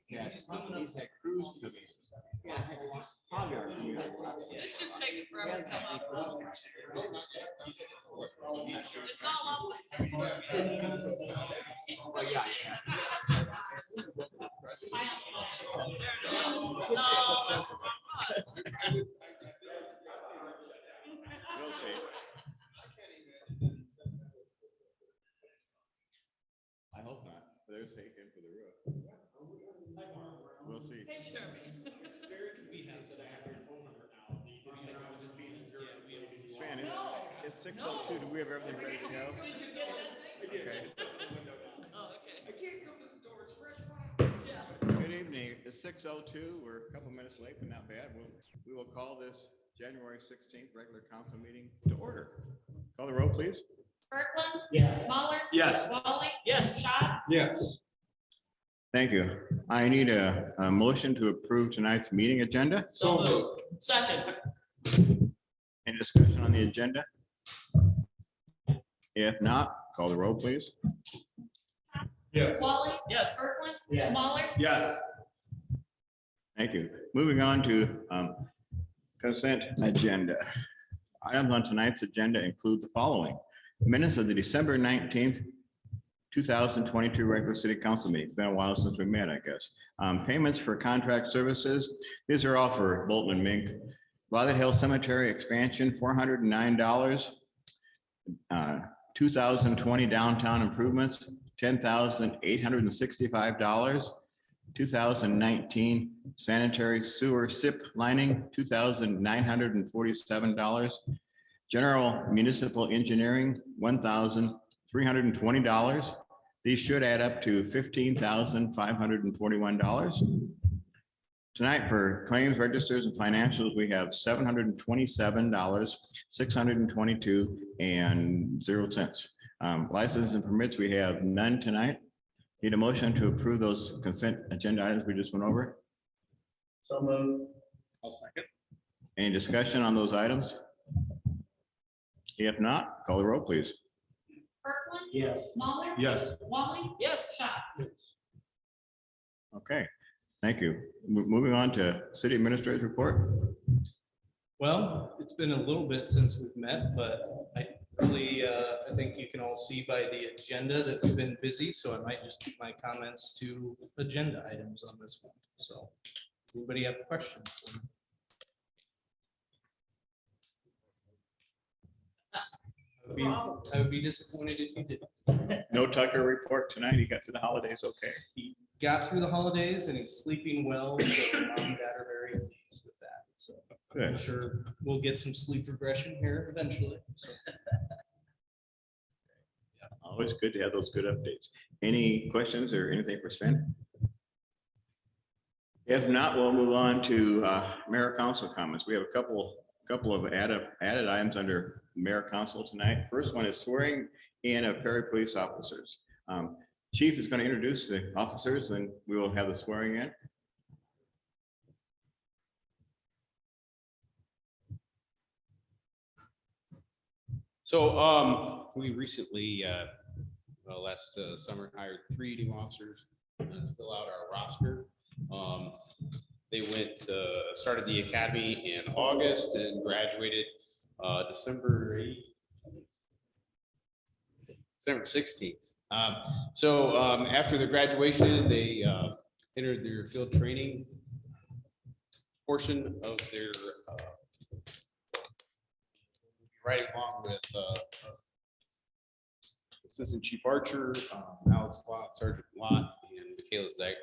Yeah, he's had cruise to these. It's just taking forever to come up. It's all up. Oh, yeah. No, that's We'll see. I hope not. They're taking for the roof. We'll see. Hey, Sherman. Sven, it's 6:02. Do we have everything ready to go? Did you get that thing? Okay. Oh, okay. I can't come to the door, it's fresh rocks. Yeah. Good evening. It's 6:02. We're a couple minutes late, but not bad. We will call this January 16th regular council meeting to order. Call the roll, please. Kirkland. Yes. Muller. Yes. Wally. Yes. Schott. Yes. Thank you. I need a motion to approve tonight's meeting agenda. So moved. Second. Any discussion on the agenda? If not, call the roll, please. Yes. Wally. Yes. Kirkland. Yes. Muller. Yes. Thank you. Moving on to consent agenda. Items on tonight's agenda include the following. Minutes of the December 19th, 2022 regular city council meeting. It's been a while since we met, I guess. Payments for contract services. These are all for Bolton and Mink. Violet Hill Cemetery expansion, $409. 2020 downtown improvements, $10,865. 2019 sanitary sewer SIP lining, $2,947. General municipal engineering, $1,320. These should add up to $15,541. Tonight for claims, registers, and financials, we have $727, $622, and 0 cents. Licenses and permits, we have none tonight. Need a motion to approve those consent agenda items we just went over. So moved. I'll second. Any discussion on those items? If not, call the roll, please. Kirkland. Yes. Muller. Yes. Wally. Yes. Schott. Okay, thank you. Moving on to city administrator's report. Well, it's been a little bit since we've met, but I think you can all see by the agenda that we've been busy, so I might just keep my comments to agenda items on this one. So, does anybody have questions? I would be disappointed if you didn't. No Tucker report tonight. He got through the holidays okay. He got through the holidays and he's sleeping well, so mom and dad are very pleased with that. So I'm Good. sure we'll get some sleep regression here eventually. So. Always good to have those good updates. Any questions or anything for Sven? If not, we'll move on to mayor council comments. We have a couple of added items under mayor council tonight. First one is swearing in of Perry police officers. Chief is going to introduce the officers, and we will have the swearing in. So we recently, last summer, hired 3 new officers to fill out our roster. They started the academy in August and graduated December 16th. So after their graduation, they entered their field training portion of their right along with Assistant Chief Archer, Alex Lott, Sergeant Lott, and Michaela Zager.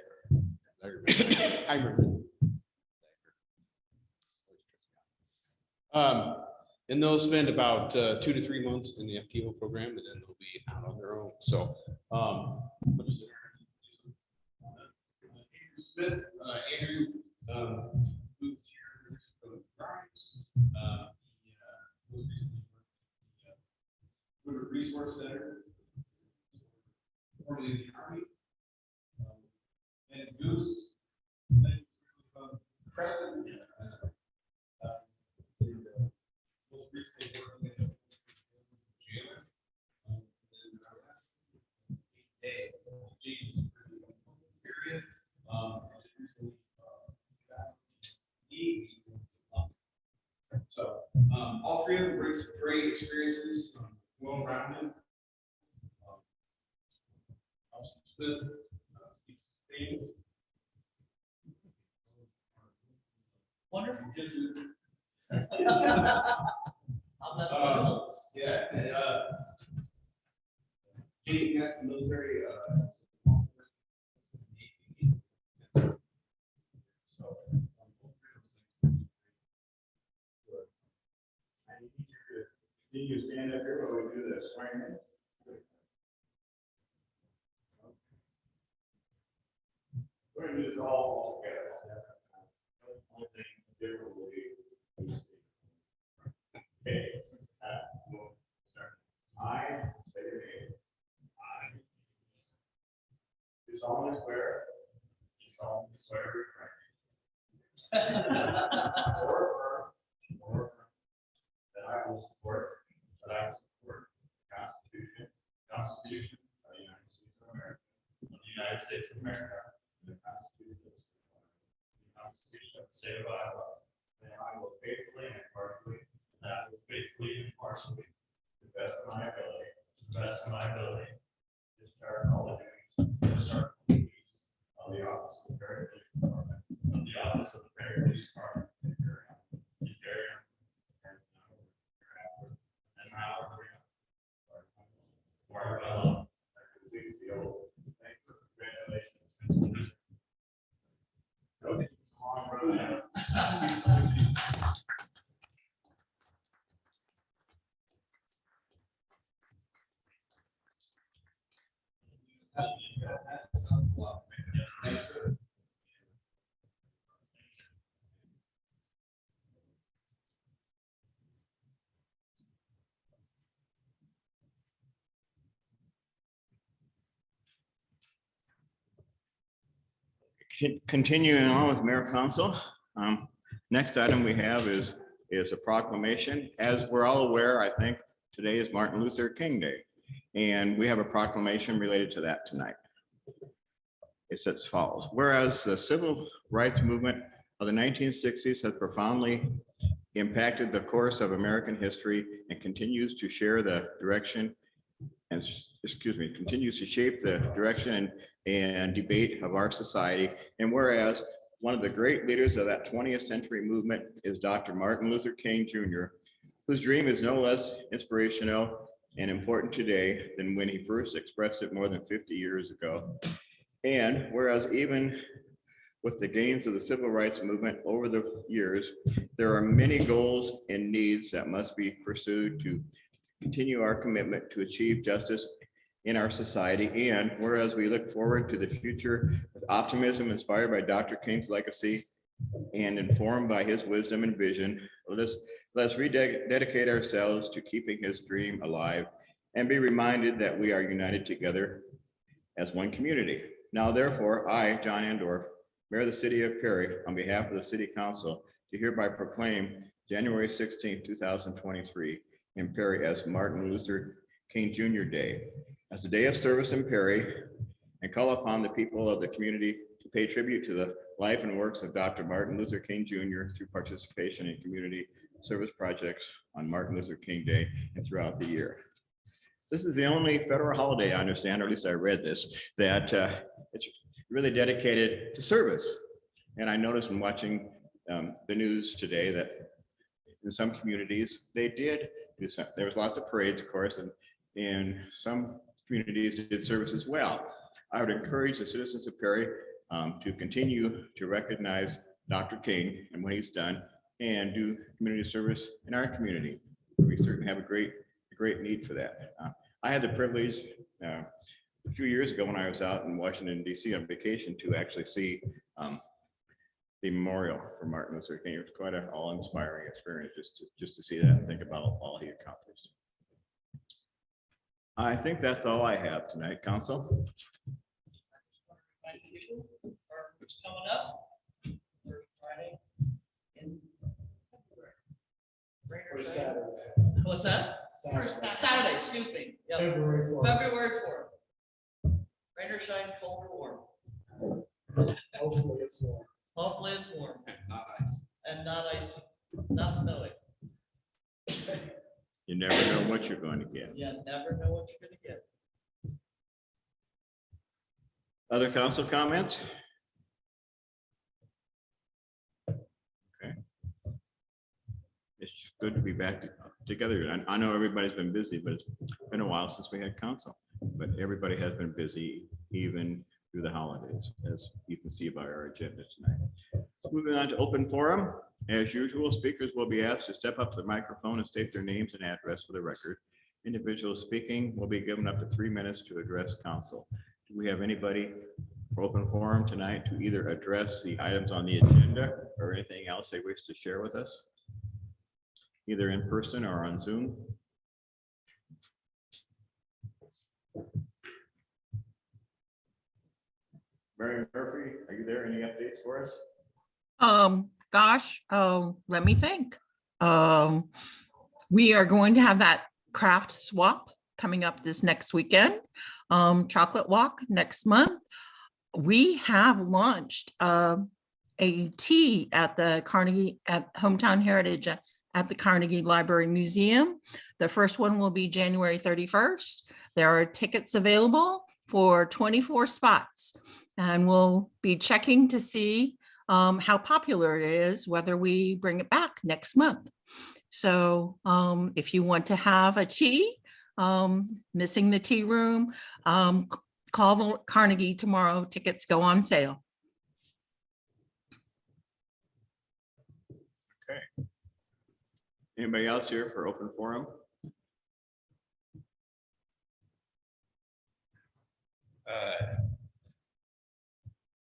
And they'll spend about 2 to 3 months in the FTO program, and then they'll be out on their own. So, what is it? Andrew Smith, Andrew moved here from Grimes. He was recently worked at the Resource Center, formerly in the Army. And Goose, Preston. Most recently working in jailer. Period. great experiences, well-rounded. Austin Smith, speaks Spain. Wonderful. Jesuits. I'll mess with you. Yeah, and, Jake, that's the military, so. I need you to continue to stand up here while we do this, right? We're gonna do this all together. Only thing different will be. Okay. We'll start. I say your name. I do solemnly swear. Do solemnly swear. Or that I will support. The Constitution of the United States of America. The Constitution of the State of Iowa. And I will faithfully and impartially. To the best of my ability. Discharge all the duties. Of the office of the Perry Police Department. In Darien. And now. Or well. Completes the oath. Thank you. Congratulations. Okay. It's a long road now. Continuing on with Mayor Council. Next item we have is a proclamation. As we're all aware, I think today is Martin Luther King Day, and we have a proclamation related to that tonight. It's as follows. Whereas the civil rights movement of the 1960s has profoundly impacted the course of American history and continues to share the direction and, continues to shape the direction and debate of our society. And whereas one of the great leaders of that 20th century movement is Dr. Martin Luther King Jr., whose dream is no less inspirational and important today than when he first expressed it more than 50 years ago. And whereas even with the gains of the civil rights movement over the years, there are many goals and needs that must be pursued to continue our commitment to achieve justice in our society. And whereas we look forward to the future with optimism inspired by Dr. King's legacy and informed by his wisdom and vision, let's rededicate ourselves to keeping his dream alive and be reminded that we are united together as one community. Now, therefore, I, John Andorf, Mayor of the City of Perry, on behalf of the City Council, do hereby proclaim January 16, 2023 in Perry as Martin Luther King Jr. Day, as a day of service in Perry, and call upon the people of the community to pay tribute to the life and works of Dr. Martin Luther King Jr. through participation in community service projects on Martin Luther King Day and throughout the year. This is the only federal holiday, I understand, or at least I read this, that it's really dedicated to service. And I noticed when watching the news today that in some communities, they did do some, there was lots of parades, of course, and in some communities did service as well. I would encourage the citizens of Perry to continue to recognize Dr. King and what he's done and do community service in our community. We certainly have a great need for that. I had the privilege a few years ago when I was out in Washington, DC on vacation to actually see the memorial for Martin Luther King. It was quite an awe-inspiring experience just to see that and think about all he accomplished. I think that's all I have tonight, Council. What's coming up? First Friday in February. What's that? First Saturday. Saturday, excuse me. Yep. February 4th. February 4th. Rain or shine, cold or warm. Hopefully it's warm. Hopefully it's warm Not ice. and not icy, not snowy. never know what you're going to get. You never know what you're gonna get. Other council comments? Okay. It's good to be back together. I know everybody's been busy, but it's been a while since we had council. But everybody has been busy even through the holidays, as you can see by our agenda tonight. Moving on to open forum. As usual, speakers will be asked to step up to the microphone and state their names and address for the record. Individuals speaking will be given up to 3 minutes to address council. Do we have anybody for open forum tonight to either address the items on the agenda or anything else they wish to share with us? Either in person or on Zoom? Mary Murphy, are you there? Any updates for us? Let me think. We are going to have that craft swap coming up this next weekend. Chocolate walk next month. We have launched a tea at the Carnegie, at Hometown Heritage at the Carnegie Library Museum. The first one will be January 31st. There are tickets available for 24 spots. And we'll be checking to see how popular it is, whether we bring it back next month. So if you want to have a tea, missing the tea room, call the Carnegie tomorrow. Tickets go on sale. Okay. Anybody else here for open forum?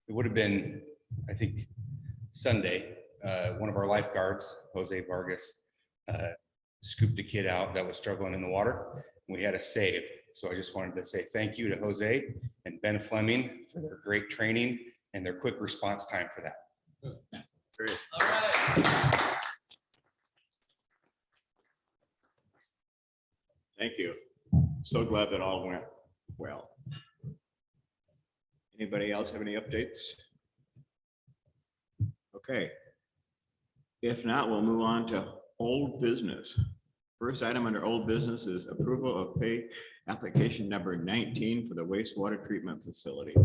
It would have been, I think, Sunday, one of our lifeguards, Jose Vargas, scooped a kid out that was struggling in the water. We had a save. So I just wanted to say thank you to Jose and Ben Fleming for their great training and their quick response time for that. Great. All right. Thank you. So glad that all went well. Anybody else have any updates? Okay. If not, we'll move on to old business. First item under old business is approval of pay application number 19 for the wastewater treatment facility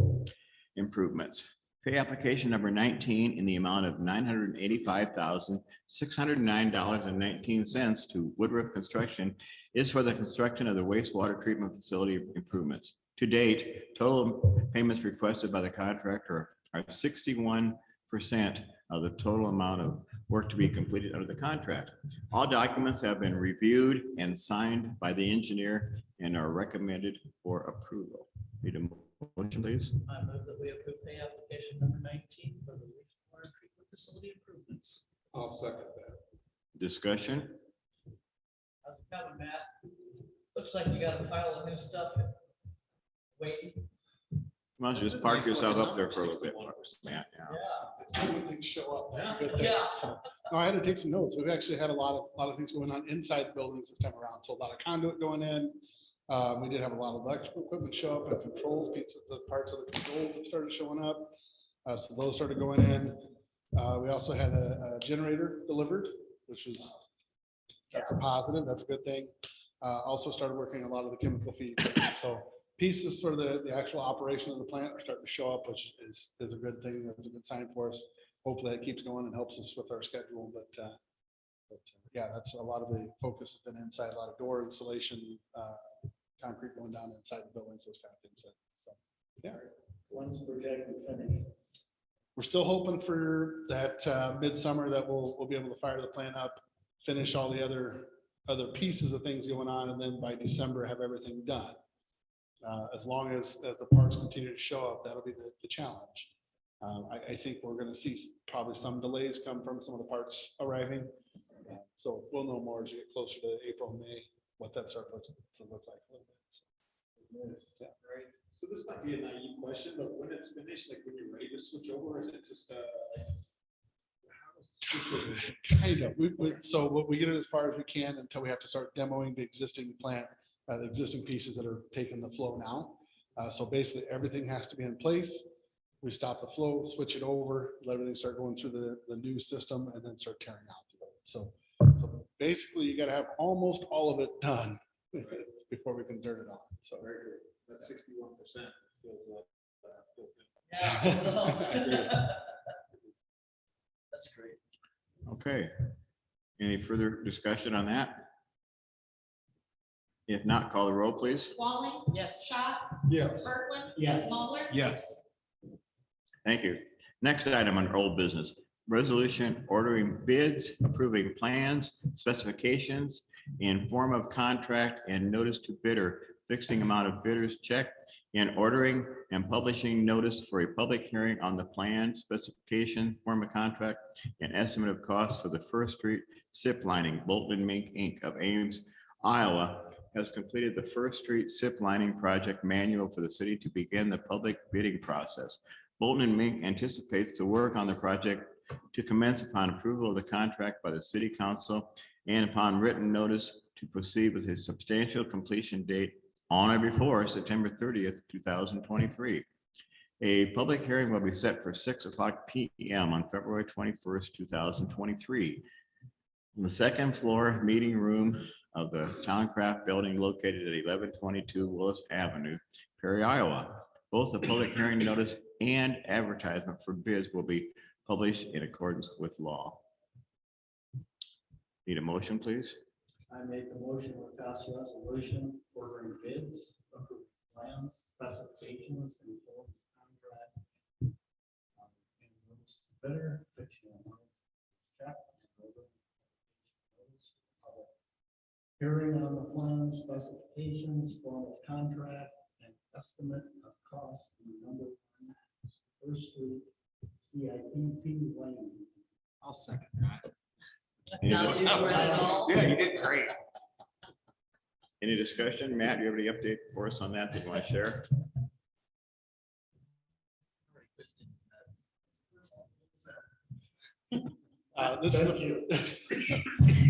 improvements. Pay application number 19 in the amount of $985,609.19 to Woodruff Construction is for the construction of the wastewater treatment facility improvements. To date, total payments requested by the contractor are 61% of the total amount of work to be completed under the contract. All documents have been reviewed and signed by the engineer and are recommended for approval. Need a motion, please? I move that we approve pay application number 19 for the wastewater treatment facility improvements. I'll second that. Discussion? How's it coming, Matt? Looks like you got a pile of new stuff waiting. Why don't you just park yourself up there for a little bit? Matt, yeah. Yeah. It's good when things show up. That's a good thing. Yeah. So, no, I had to take some notes. We've actually had a lot of things going on inside the buildings this time around. So a lot of conduit going in. We did have a lot of electrical equipment show up and controls, pieces of parts of the controls that started showing up. So those started going in. We also had a generator delivered, which is, that's a positive. That's a good thing. Also started working a lot of the chemical feed. So pieces for the actual operation of the plant are starting to show up, which is a good thing. That's a good sign for us. Hopefully that keeps going and helps us with our schedule. But yeah, that's a lot of the focus has been inside, a lot of door installation, concrete going down inside the buildings, those kind of things. So, yeah. When's projected finish? We're still hoping for that midsummer that we'll be able to fire the plant up, finish all the other pieces of things going on, and then by December have everything done. As long as the parts continue to show up, that'll be the challenge. I think we're going to see probably some delays come from some of the parts arriving. So we'll know more as we get closer to April, May, what that starts to look like a little bit. So, yeah. Great. So this might be a naive question, but when it's finished, like when you're ready to switch over, is it just how does it switch over? Kind of. So what we get it as far as we can until we have to start demoing the existing plant, the existing pieces that are taking the flow now. So basically everything has to be in place. We stop the flow, switch it over, let everything start going through the new system, and then start tearing out. So basically you gotta have almost all of it done before we can turn it on. So That's 61%. Yeah. That's great. Okay. Any further discussion on that? If not, call the roll, please. Walling, Yes. Schott, Yes. Kirkland. Yes. Mueller. Yes. Thank you. Next item under old business, resolution ordering bids, approving plans, specifications in form of contract and notice to bidder, fixing amount of bidders check, and ordering and publishing notice for a public hearing on the plan, specification, form of contract, and estimate of cost for the First Street SIP lining. Bolton and Mink Inc. of Ames, Iowa, has completed the First Street SIP lining project manual for the city to begin the public bidding process. Bolton and Mink anticipates the work on the project to commence upon approval of the contract by the city council and upon written notice to proceed with a substantial completion date on or before September 30th, 2023. A public hearing will be set for 6:00 PM on February 21st, 2023. On the second floor meeting room of the Towncraft Building located at 1122 Willis Avenue, Perry, Iowa. Both the public hearing notice and advertisement for bids will be published in accordance with law. Need a motion, please? I make the motion to pass a resolution ordering bids, approving plans, specifications, and full contract. And notice to bidder, fixing amount check. And ordering notice for public hearing on the plans, specifications, form of contract, and estimate of cost and number one First Street CIPP lane. I'll second that. Now you read it all. Yeah, you did great. Any discussion? Matt, do you have any update for us on that you want to share? This is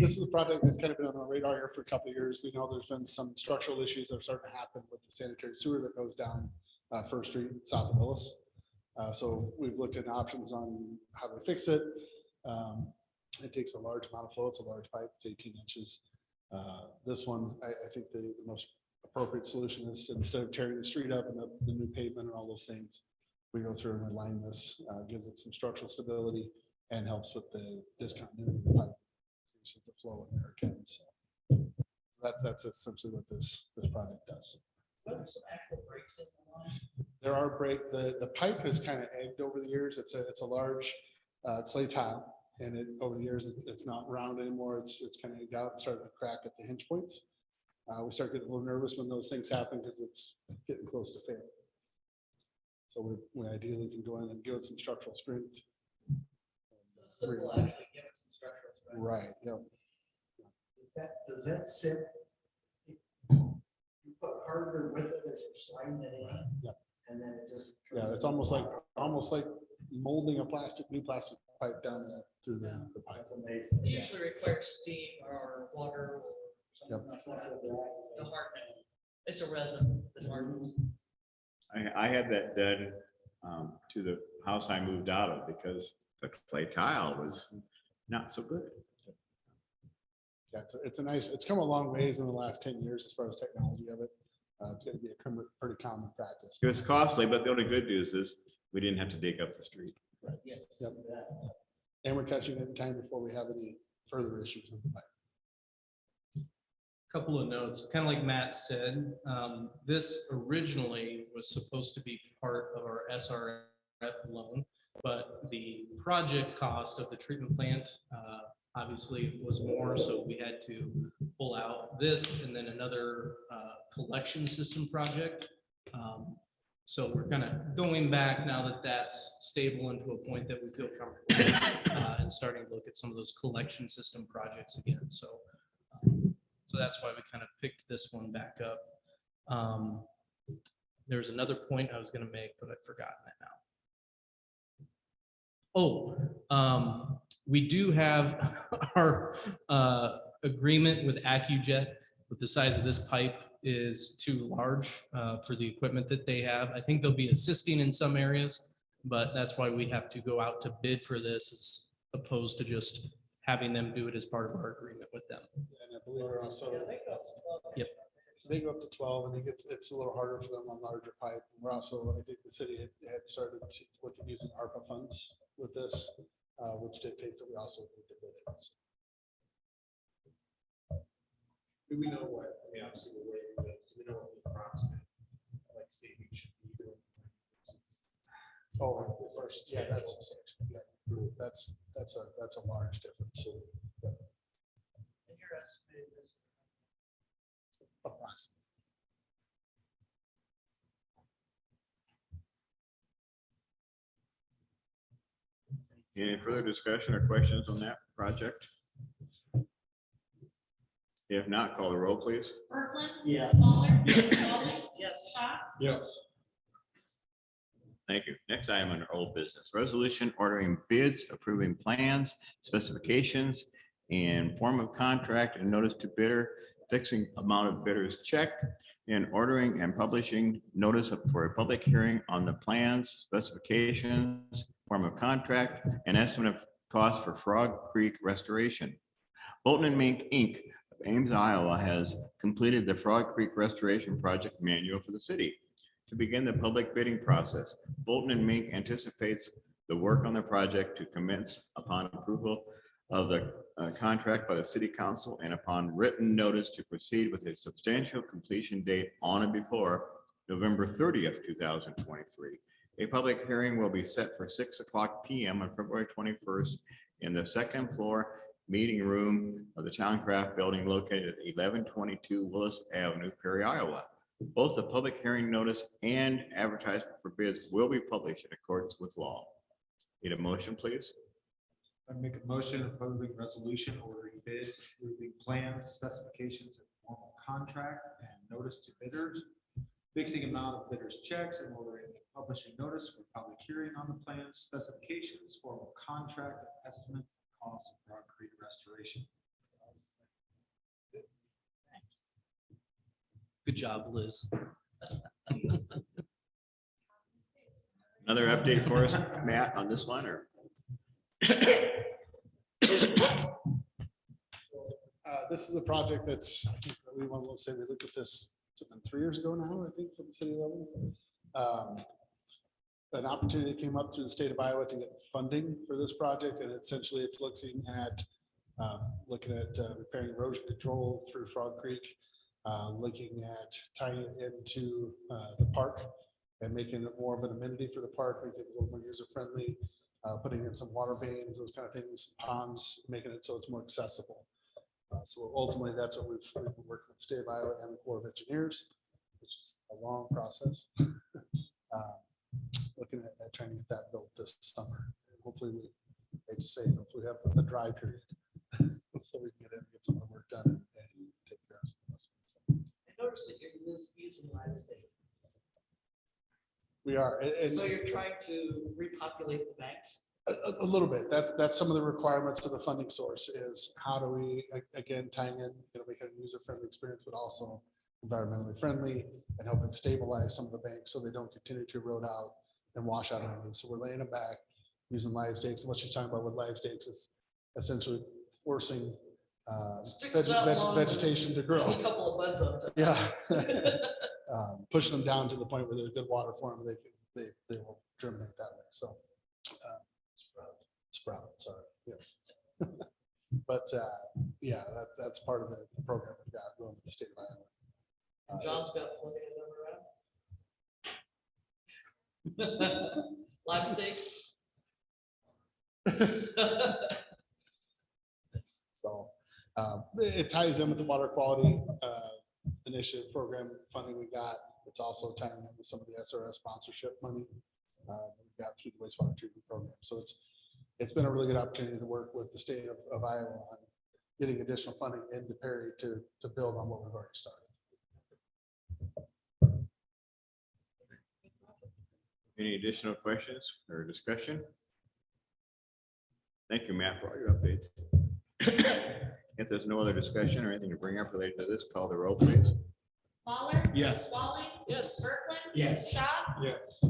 this is a project that's kind of been on the radar here for a couple of years. We know there's been some structural issues that are starting to happen with the sanitary sewer that goes down First Street south of Willis. So we've looked at options on how to fix it. It takes a large amount of flow. It's a large pipe. It's 18 inches. This one, I think the most appropriate solution is instead of tearing the street up and the new pavement and all those things, we go through and align this, gives it some structural stability and helps with the discontinuity of the pipe. Increases the flow in there again. So that's essentially what this project does. Some actual breaks in the line. There are the pipe has kind of egged over the years. It's a large clay tile, and over the years it's not round anymore. It's kind of egged out, starting to crack at the hinge points. We start getting a little nervous when those things happen because it's getting close to failure. So we ideally can go in and give it some structural strength. So this will actually give it some structural strength. Right. Yep. Does that sit? You put hardware with it as you're sliding it in. Yep. And then it just. Yeah, it's almost like molding a new plastic pipe down through the pipe. That's amazing. It usually requires steam or water or something Yep. like that to harden it. It's a resin that hardens. I had that done to the house I moved out of because the clay tile was not so good. Yeah, it's come a long ways in the last 10 years as far as technology of it. It's going to be a pretty common practice. It was costly, but the only good news is we didn't have to dig up the street. Yes. Yep. And we're catching it in time before we have any further issues with the pipe. Couple of notes, kind of like Matt said, this originally was supposed to be part of our SRF loan, but the project cost of the treatment plant obviously was more, so we had to pull out this and then another collection system project. So we're kind of going back now that that's stable into a point that we feel comfortable and starting to look at some of those collection system projects again. So that's why we kind of picked this one back up. There's another point I was going to make, but I've forgotten it now. We do have our agreement with AccuJet, with the size of this pipe is too large for the equipment that they have. I think they'll be assisting in some areas, but that's why we have to go out to bid for this as opposed to just having them do it as part of our agreement with them. And I believe we're also, Yeah, I think that's, Yep. they go up to 12. I think it's a little harder for them on larger pipe. We're also, I think the city had started to look at using ARPA funds with this, which dictates that we also need to bid it. So Do we know what, I mean, obviously, we're waiting, but do we know what the approximate, like, savings should be doing? Oh, yeah, that's a large difference. So, yeah, and your estimate is. approximately. Any further discussion or questions on that project? If not, call the roll, please. Kirkland. Yes. Waller. Walling. Yes. Schott. Yes. Thank you. Next item under old business, resolution ordering bids, approving plans, specifications, and form of contract and notice to bidder, fixing amount of bidders check, and ordering and publishing notice for a public hearing on the plans, specifications, form of contract, and estimate of cost for Frog Creek restoration. Bolton and Mink, Inc. of Ames, Iowa has completed the Frog Creek Restoration Project Manual for the city. To begin the public bidding process, Bolton and Mink anticipates the work on the project to commence upon approval of the contract by the city council and upon written notice to proceed with a substantial completion date on and before November 30th, 2023. A public hearing will be set for 6:00 PM on February 21st in the second floor meeting room of the Towncraft Building located at 1122 Willis Avenue, Perry, Iowa. Both the public hearing notice and advertisement for bids will be published in accordance with law. Need a motion, please? I make a motion approving resolution ordering bids, approving plans, specifications, and formal contract and notice to bidders, fixing amount of bidders checks and ordering and publishing notice for public hearing on the plans, specifications, formal contract, and estimate of cost of Frog Creek restoration. Good job, Liz. Another update for us, Matt, on this one, or? This is a project that's, I think we want to say we looked at this, it's been 3 years ago now, I think, from the city level. An opportunity came up through the state of Iowa to get funding for this project, and essentially it's looking at repairing erosion control through Frog Creek, looking at tying it into the park and making it more of an amenity for the park, making it a little more user-friendly, putting in some water mains, those kind of things, ponds, making it so it's more accessible. So ultimately, that's what we've been working with the state of Iowa and the Corps of Engineers, which is a long process. Looking at trying to get that built this summer. Hopefully, hopefully have a dry period. So we can get some of the work done and take care of some of this. I noticed that you're using live state. We are. So you're trying to repopulate the banks? A little bit. That's some of the requirements of the funding source is how do we, again, tying in, make it a user-friendly experience, but also environmentally friendly and helping stabilize some of the banks so they don't continue to erode out and wash out. So we're laying them back using live stakes. And what she's talking about with live stakes is essentially forcing Sticks that long, vegetation to grow. a couple of buds on top. Yeah. Pushing them down to the point where there's good water for them, they will germinate that way. So sprout, sorry, yes. But yeah, that's part of the program we've got going with the state of Iowa. And John's got plenty of them around. Live stakes. So it ties in with the water quality initiative program funding we got. It's also tying in with some of the SRS sponsorship money we got through the wastewater treatment program. So it's been a really good opportunity to work with the state of Iowa on getting additional funding into Perry to build on what we've already started. Any additional questions or discussion? Thank you, Matt, for all your updates. If there's no other discussion or anything to bring up related to this, call the roll, please. Waller. Yes. Walling. Yes. Kirkland. Yes. Schott. Yes.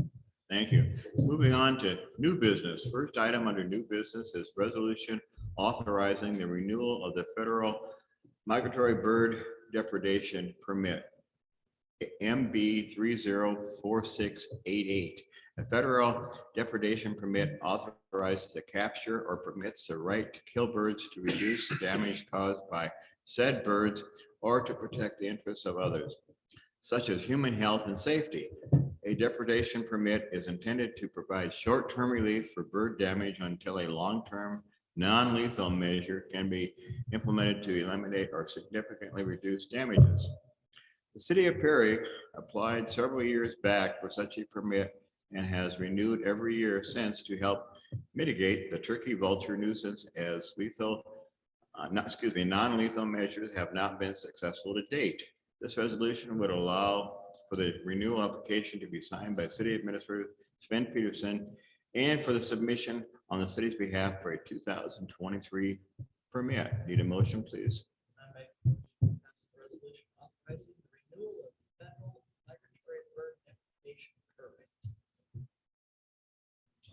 Thank you. Moving on to new business. First item under new business is resolution authorizing the renewal of the federal migratory bird depredation permit, MB 304688. A federal depredation permit authorizes the capture or permits the right to kill birds to reduce the damage caused by said birds or to protect the interests of others, such as human health and safety. A depredation permit is intended to provide short-term relief for bird damage until a long-term, non-lethal measure can be implemented to eliminate or significantly reduce damages. The city of Perry applied several years back for such a permit and has renewed every year since to help mitigate the turkey vulture nuisance as non-lethal measures have not been successful to date. This resolution would allow for the renewal application to be signed by City Administrator Sven Peterson and for the submission on the city's behalf for a 2023 permit. Need a motion, please? I make a motion to pass the resolution authorizing the renewal of federal migratory bird depredation permit.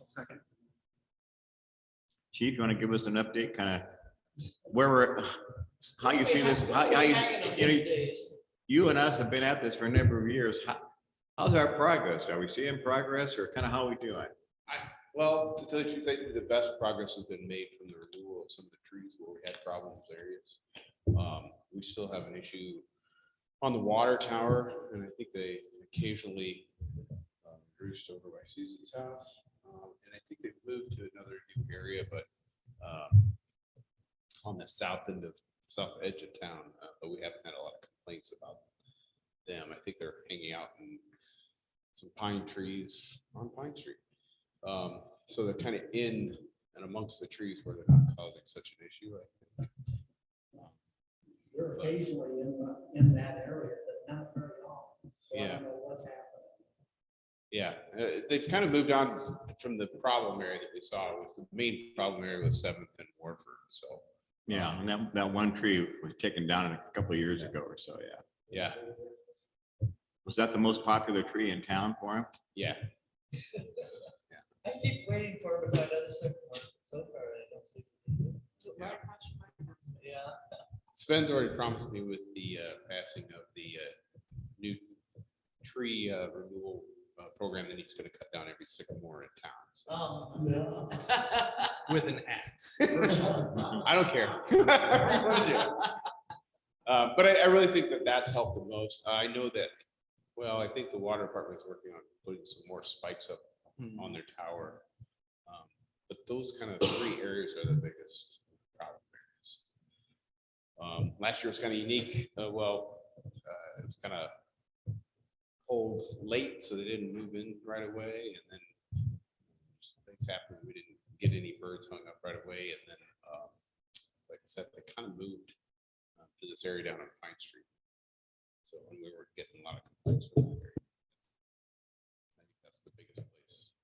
Second. Chief, you want to give us an update, kind of where we're, how you see this, how you, you and us have been at this for a number of years. How's our progress? Are we seeing progress or kind of how we doing? Well, to tell you the truth, I think the best progress has been made from the removal of some of the trees where we had problems areas. We still have an issue on the water tower, and I think they occasionally roost over by Susie's house. And I think they've moved to another new area, but on the south edge of town, but we haven't had a lot of complaints about them. I think they're hanging out in some pine trees on Pine Street. So they're kind of in and amongst the trees where they're not causing such an issue, I think. They're occasionally in that area, but not very often. So I Yeah. don't know what's happening. Yeah, they've kind of moved on from the problem area that we saw. It was the main problem area was 7th and Warford, so. Yeah, and that one tree was taken down a couple of years ago or so, yeah. Yeah, Was that the most popular tree in town for him? yeah. I keep waiting for him to find other sycamore. So far, I don't see. Right across from my house. Yeah. Sven's already promised me with the passing of the new tree removal program that he's going to cut down every sycamore in town. So Oh. With an axe. I don't care. What to do. But I really think that that's helped the most. I know that, well, I think the water department is working on putting some more spikes up on their tower. But those kind of 3 areas are the biggest problem areas. Last year was kind of unique. It was kind of cold late, so they didn't move in right away. And then things happened. We didn't get any birds hung up right away. And then, like I said, they kind of moved to this area down on Pine Street. So when we were getting a lot of complaints from that area, I think that's the biggest place.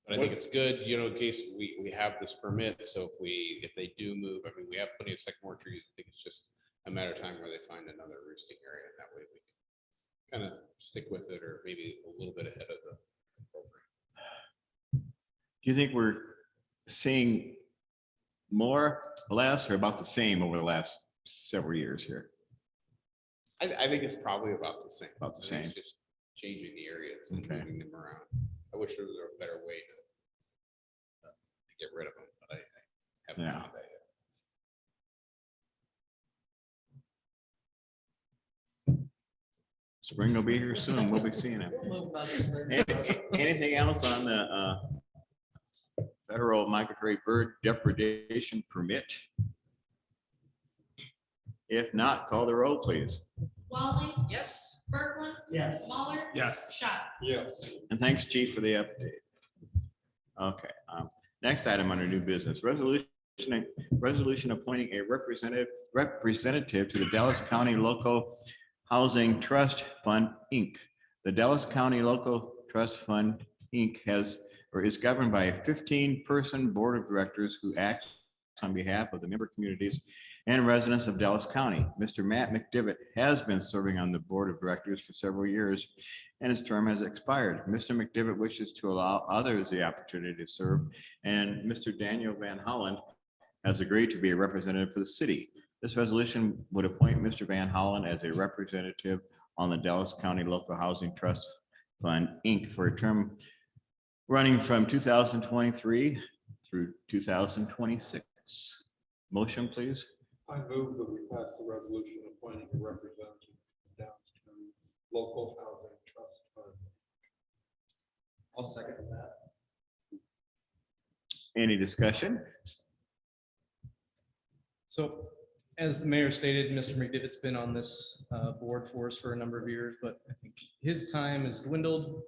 But I think it's good, in case we have this permit. So if they do move, I mean, we have plenty of sycamore trees. I think it's just a matter of time where they find another roosting area. And that way we can kind of stick with it, or maybe a little bit ahead of the program. Do you think we're seeing more, less, or about the same over the last several years here? I think it's probably about the same. About the I think same. it's just changing the areas and Okay. moving them around. I wish there was a better way to get rid of them, but I haven't Yeah. found that yet. Spring will be here soon. We'll be seeing it. We'll move about this thing. Anything else on the federal migratory bird depredation permit? If not, call the roll, please. Wally, Yes. Berglund, Yes. Mahler. Yes. Schott. And thanks, Chief, for the update. Okay, next item under new business, resolution appointing a representative to the Dallas County Local Housing Trust Fund, Inc. The Dallas County Local Trust Fund, Inc. is governed by a 15-person board of directors who act on behalf of the member communities and residents of Dallas County. Mr. Matt McDivitt has been serving on the Board of Directors for several years, and his term has expired. Mr. McDivitt wishes to allow others the opportunity to serve, and Mr. Daniel Van Holland has agreed to be a representative for the city. This resolution would appoint Mr. Van Hollen as a representative on the Dallas County Local Housing Trust Fund, Inc. for a term running from 2023 through 2026. Motion, please. I move that we pass the resolution appointing a representative of Dallas County Local Housing Trust Fund. I'll second that. Any discussion? So as the mayor stated, Mr. McDivitt's been on this board for us for a number of years, but I think his time has dwindled.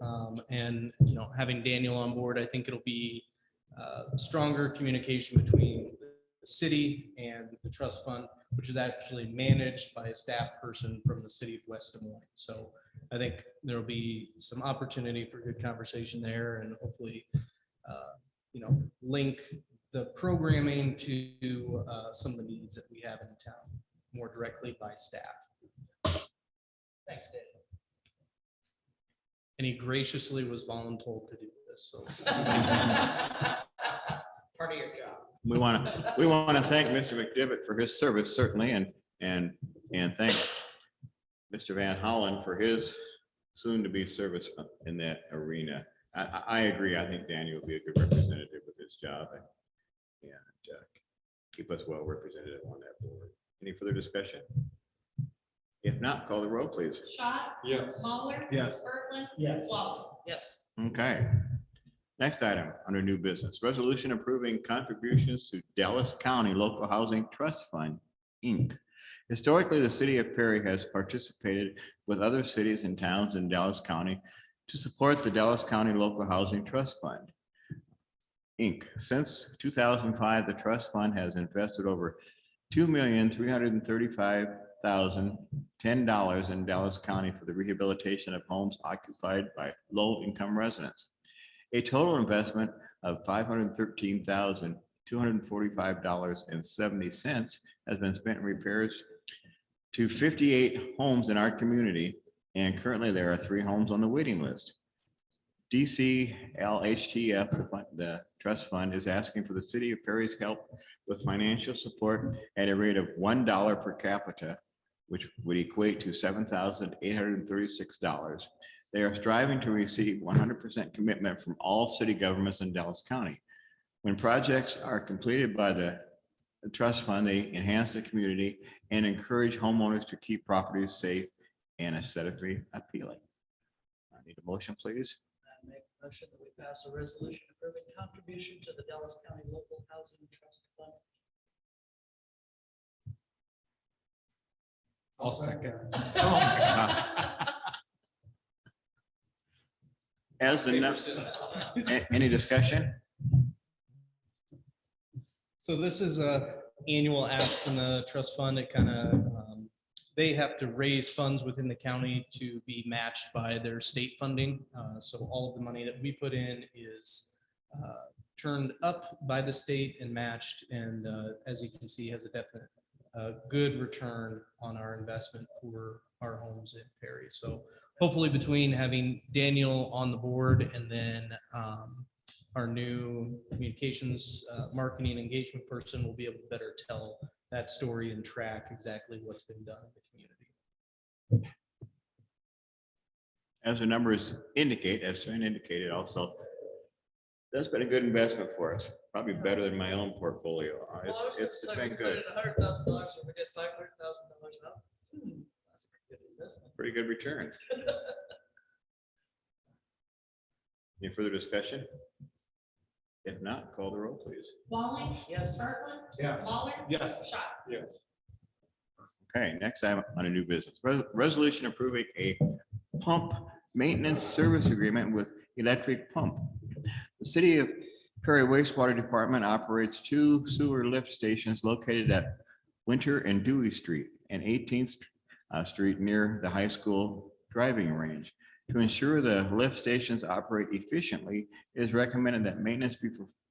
And, you know, having Daniel on board, I think it'll be stronger communication between the city and the trust fund, which is actually managed by a staff person from the city of West Des Moines. So I think there'll be some opportunity for good conversation there, and hopefully, you know, link the programming to some of the needs that we have in town more directly by staff. Thanks, Dave. And he graciously was voluntold to do this, so. Part of your job. We want to thank Mr. McDivitt for his service, certainly, and thank Mr. Van Hollen for his soon-to-be service in that arena. I agree. I think Daniel will be a good representative with his job and keep us well represented on that board. Any further discussion? If not, call the roll, please. Schott, Yes. Mahler, Yes. Bertland, Yes. Wallace. Yes. Okay. Next item under new business, resolution approving contributions to Dallas County Local Housing Trust Fund, Inc. Historically, the city of Perry has participated with other cities and towns in Dallas County to support the Dallas County Local Housing Trust Fund, Inc. Since 2005, the trust fund has invested over $2,335,010 in Dallas County for the rehabilitation of homes occupied by low-income residents. A total investment of $513,245.70 has been spent in repairs to 58 homes in our community, and currently there are 3 homes on the waiting list. DCLHTF, the trust fund, is asking for the city of Perry's help with financial support at a rate of $1 per capita, which would equate to $7,836. They are striving to receive 100% commitment from all city governments in Dallas County. When projects are completed by the trust fund, they enhance the community and encourage homeowners to keep properties safe and aesthetically appealing. I need a motion, please. I make a motion that we pass a resolution approving contribution to the Dallas County Local Housing Trust Fund. I'll second. As the, any discussion? So this is a annual ask from the trust fund. It kind of, they have to raise funds within the county to be matched by their state funding. So all of the money that we put in is turned up by the state and matched. And as you can see, has a definite good return on our investment for our homes in Perry. So hopefully between having Daniel on the board and then our new communications, marketing engagement person will be able to better tell that story and track exactly what's been done in the community. As the numbers indicate, as Sven indicated also, that's been a good investment for us, probably better than my own portfolio. It's been good. $100,000 and we get $500,000 out. That's a pretty good investment. Pretty good return. Any further discussion? If not, call the roll, please. Walling, Yes. Bertland, Yes. Mahler. Yes. Schott. Yes. Okay, next item on a new business. Resolution approving a pump maintenance service agreement with Electric Pump. The City of Perry Wastewater Department operates 2 sewer lift stations located at Winter and Dewey Street and 18th Street near the high school driving range. To ensure the lift stations operate efficiently, it is recommended that maintenance be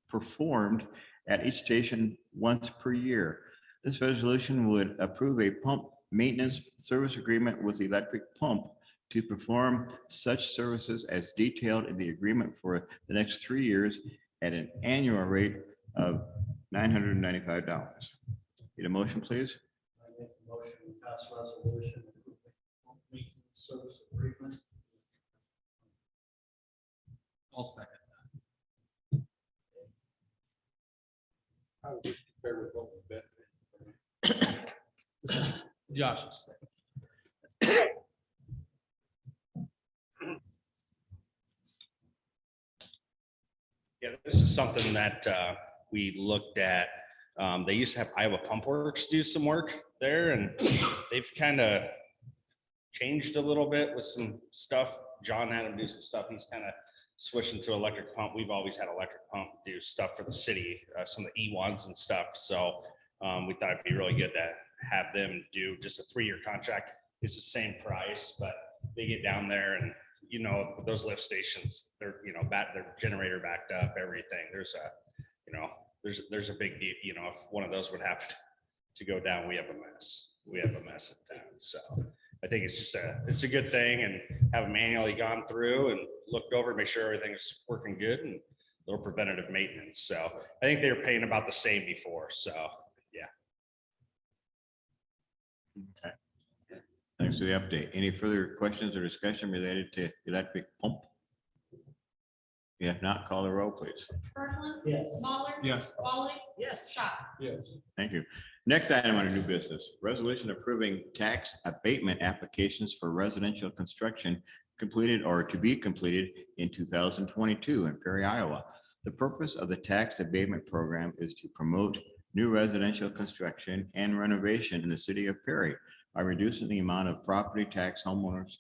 performed at each station once per year. This resolution would approve a pump maintenance service agreement with Electric Pump to perform such services as detailed in the agreement for the next 3 years at an annual rate of $995. Need a motion, please? I make a motion to pass resolution approving pump maintenance service agreement. I'll second. How does this compare with what we've been? This is Josh's thing. Yeah, this is something that we looked at. They used to have Iowa Pump Works do some work there, and they've kind of changed a little bit with some stuff. John had him do some stuff. He's kind of switching to electric pump. We've always had electric pump do stuff for the city, some of the E1s and stuff. So we thought it'd be really good to have them do just a 3-year contract. It's the same price, but they get down there and, you know, those lift stations, they're, you know, their generator backed up, everything. There's a, you know, there's a big deal, you know, if one of those would happen to go down, we have a mess. We have a mess in town. So I think it's just it's a good thing, and have them manually gone through and looked over, make sure everything's working good, and a little preventative maintenance. So I think they were paying about the same before. So yeah. Okay. Thanks for the update. Any further questions or discussion related to electric pump? If not, call the roll, please. Kirkland. Yes. Smaller. Yes. Walling. Yes. Schott. Yes. Thank you. Next item under new business, resolution approving tax abatement applications for residential construction completed or to be completed in 2022 in Perry, Iowa. The purpose of the tax abatement program is to promote new residential construction and renovation in the city of Perry by reducing the amount of property tax homeowners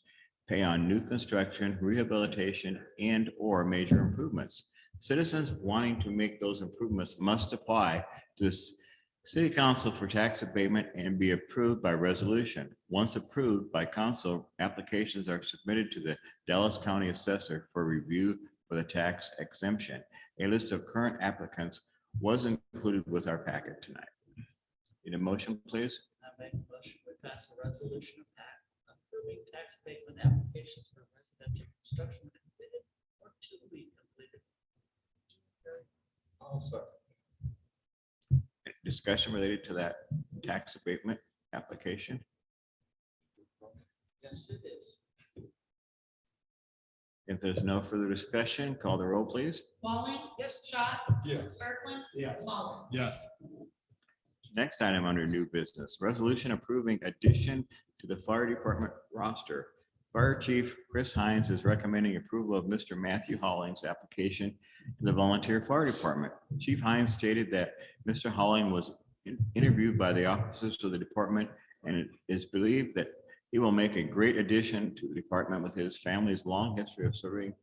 pay on new construction, rehabilitation, and or major improvements. Citizens wanting to make those improvements must apply to this City Council for tax abatement and be approved by resolution. Once approved by council, applications are submitted to the Dallas County Assessor for review for the tax exemption. A list of current applicants was included with our packet tonight. Need a motion, please? I make a motion to pass a resolution approving tax abatement applications for residential construction completed or to be completed. I'll second. Discussion related to that tax abatement application? Yes, it is. If there's no further discussion, call the roll, please. Walling. Yes. Schott. Yes. Kirkland. Yes. Smaller. Yes. Next item under new business, resolution approving addition to the fire department roster. Fire Chief Chris Hines is recommending approval of Mr. Matthew Holling's application to the volunteer fire department. Chief Hines stated that Mr. Holling was interviewed by the officers of the department, and it is believed that he will make a great addition to the department with his family's long history of serving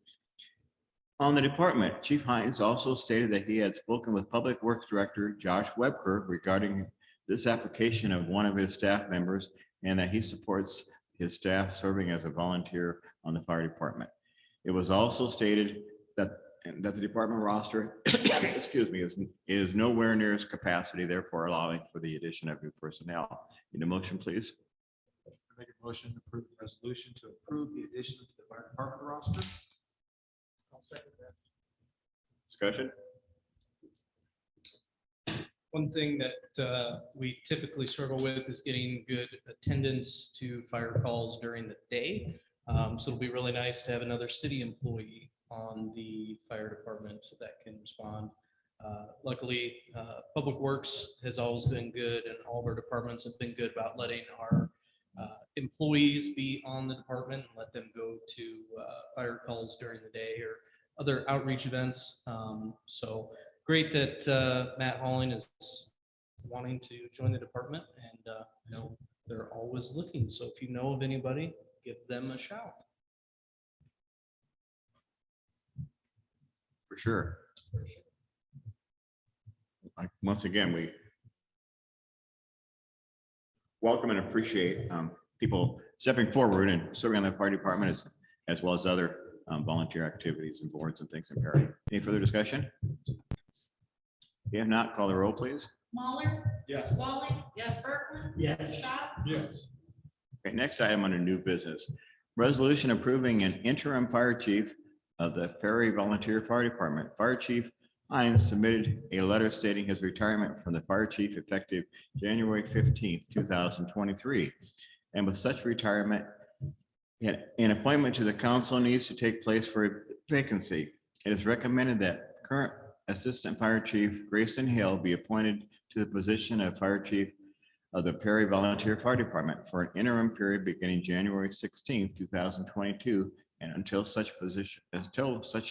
on the department. Chief Hines also stated that he had spoken with Public Works Director Josh Webker regarding this application of one of his staff members, and that he supports his staff serving as a volunteer on the fire department. It was also stated that the department roster, excuse me, is nowhere near its capacity, therefore allowing for the addition of new personnel. Need a motion, please? I make a motion to approve the resolution to approve the addition to the fire department roster. I'll second that. Discussion? One thing that we typically struggle with is getting good attendance to fire calls during the day. So it'll be really nice to have another city employee on the fire department that can respond. Luckily, Public Works has always been good, and all of our departments have been good about letting our employees be on the department and let them go to fire calls during the day or other outreach events. So great that Matt Holling is wanting to join the department, and you know, they're always looking. So if you know of anybody, give them a shout. For sure. Once again, we welcome and appreciate people stepping forward and serving on the fire department as well as other volunteer activities and boards and things in Perry. Any further discussion? If not, call the roll, please. Mahler, Yes. Walling, Yes. Berkman, Yes. Schott, Yes. Okay, next item under new business. Resolution approving an interim fire chief of the Perry Volunteer Fire Department. Fire Chief Hines submitted a letter stating his retirement from the fire chief effective January 15th, 2023. And with such retirement, an appointment to the council needs to take place for a vacancy. It is recommended that current Assistant Fire Chief Grayson Hill be appointed to the position of Fire Chief of the Perry Volunteer Fire Department for an interim period beginning January 16th, 2022, and until such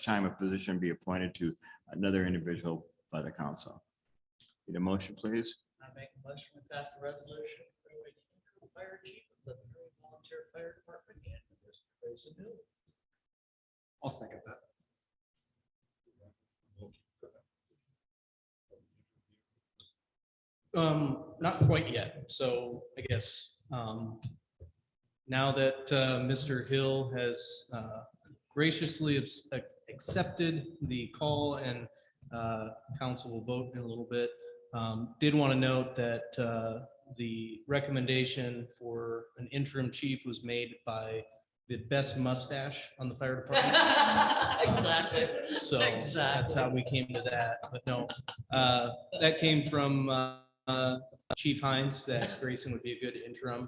time a position be appointed to another individual by the council. Need a motion, please? I make a motion to pass a resolution approving the interim fire chief of the Perry Volunteer Fire Department and Mr. Grayson Hill. I'll second that. Not quite yet. So I guess now that Mr. Hill has graciously accepted the call and council will vote in a little bit, did want to note that the recommendation for an interim chief was made by the best mustache on the fire department. Exactly. So that's how we came to that. But no, that came from Chief Hines, that Grayson would be a good interim,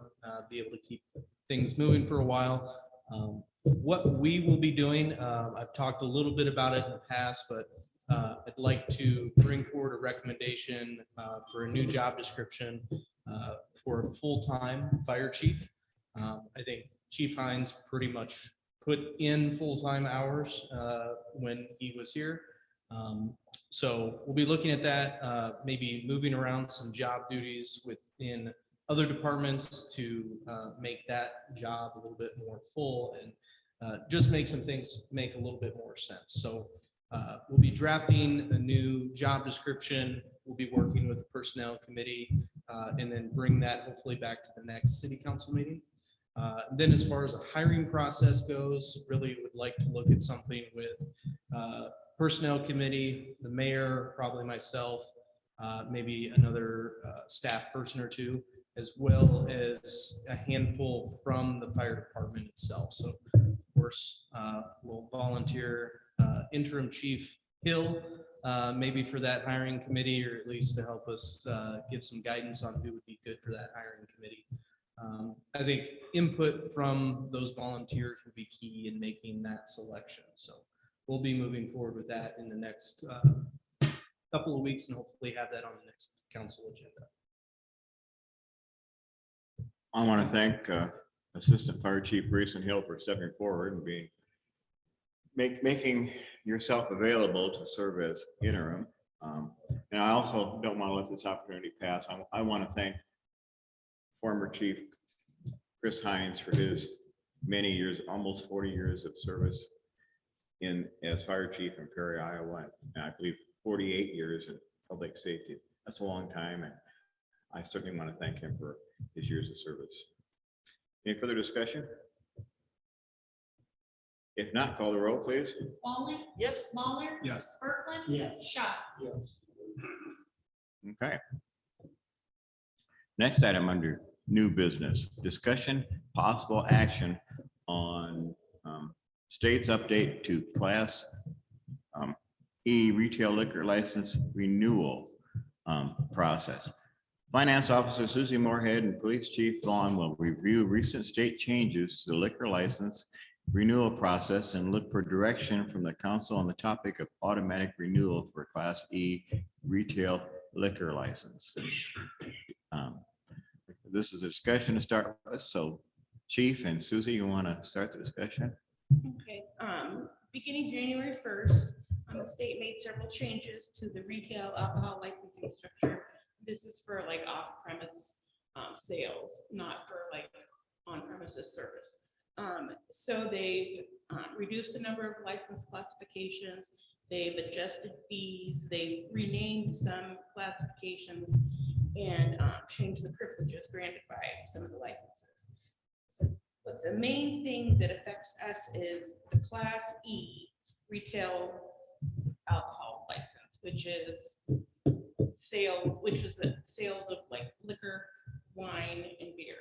be able to keep things moving for a while. What we will be doing, I've talked a little bit about it in the past, but I'd like to bring forward a recommendation for a new job description for a full-time fire chief. I think Chief Hines pretty much put in full-time hours when he was here. So we'll be looking at that, maybe moving around some job duties within other departments to make that job a little bit more full and just make some things make a little bit more sense. So we'll be drafting a new job description. We'll be working with the personnel committee and then bring that hopefully back to the next city council meeting. Then as far as the hiring process goes, really would like to look at something with personnel committee, the mayor, probably myself, maybe another staff person or two, as well as a handful from the fire department itself. So of course, we'll volunteer interim chief Hill, maybe for that hiring committee, or at least to help us give some guidance on who would be good for that hiring committee. I think input from those volunteers would be key in making that selection. So we'll be moving forward with that in the next couple of weeks and hopefully have that on the next council agenda. I want to thank Assistant Fire Chief Grayson Hill for stepping forward and making yourself available to serve as interim. And I also don't want to let this opportunity pass. I want to thank former Chief Chris Hines for his many years, almost 40 years of service as fire chief in Perry, Iowa, and I believe 48 years in public safety. That's a long time, and I certainly want to thank him for his years of service. Any further discussion? If not, call the roll, please. Walling, Yes. Mahler, Yes. Berkman, Yes. Schott. Yes. Okay. Next item under new business, discussion, possible action on state's update to Class E retail liquor license renewal process. Finance Officer Susie Moorhead and Police Chief Vaughn will review recent state changes to the liquor license renewal process and look for direction from the council on the topic of automatic renewal for Class E retail liquor license. This is a discussion to start with. So Chief and Susie, you want to start the discussion? Okay, beginning January 1st, the state made several changes to the retail alcohol licensing structure. This is for like off-premise sales, not for like on-premises service. So they've reduced the number of license classifications. They've adjusted fees. They've renamed some classifications and changed the privileges granted by some of the licenses. So, but the main thing that affects us is the Class E retail alcohol license, which is sale, which is the sales of like liquor, wine, and beer.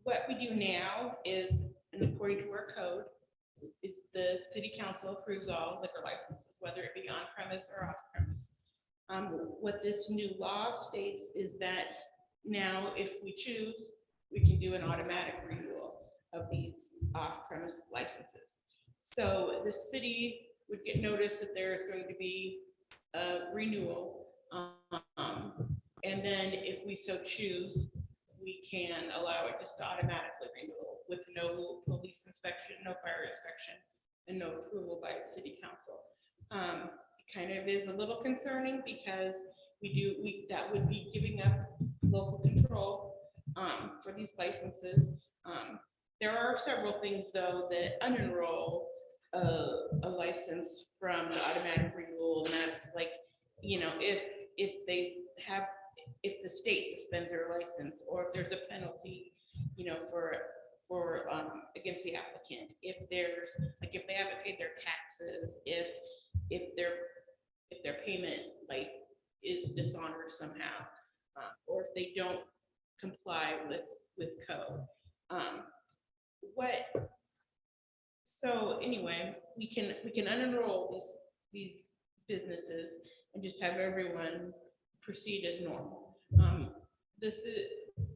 What we do now is, and according to our code, is the city council approves all liquor licenses, whether it be on premise or off premise. What this new law states is that now if we choose, we can do an automatic renewal of these off premise licenses. So the city would get notice that there is going to be a renewal. And then if we so choose, we can allow it just to automatically renewal with no police inspection, no fire inspection, and no approval by the city council. It kind of is a little concerning because that would be giving up local control for these licenses. There are several things though that unenroll a license from the automatic renewal, and that's like, you know, if the state suspends their license, or if there's a penalty, you know, for against the applicant, if there's like, if they haven't paid their taxes, if their payment like is dishonored somehow, or if they don't comply with code. So anyway, we can unenroll these businesses and just have everyone proceed as normal.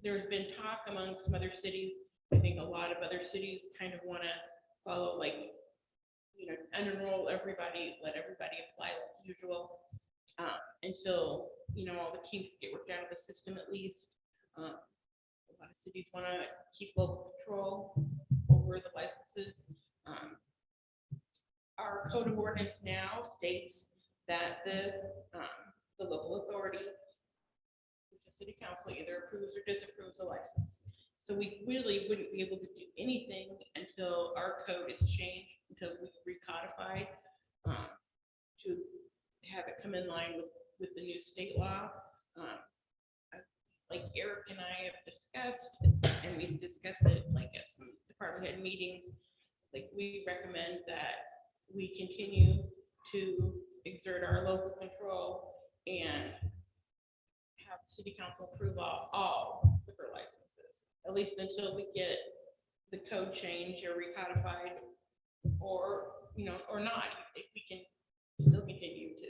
There's been talk among some other cities. I think a lot of other cities kind of want to follow, like, you know, unenroll everybody, let everybody apply like usual, until, you know, all the kinks get worked out of the system at least. A lot of cities want to keep local control over the licenses. Our code of ordinance now states that the local authority, the city council, either approves or disapproves a license. So we really wouldn't be able to do anything until our code is changed, until we recodified, to have it come in line with the new state law. Like Eric and I have discussed, and we've discussed it like at some department head meetings, like we recommend that we continue to exert our local control and have city council approve all liquor licenses, at least until we get the code change or recodified, or, you know, or not. If we can still continue to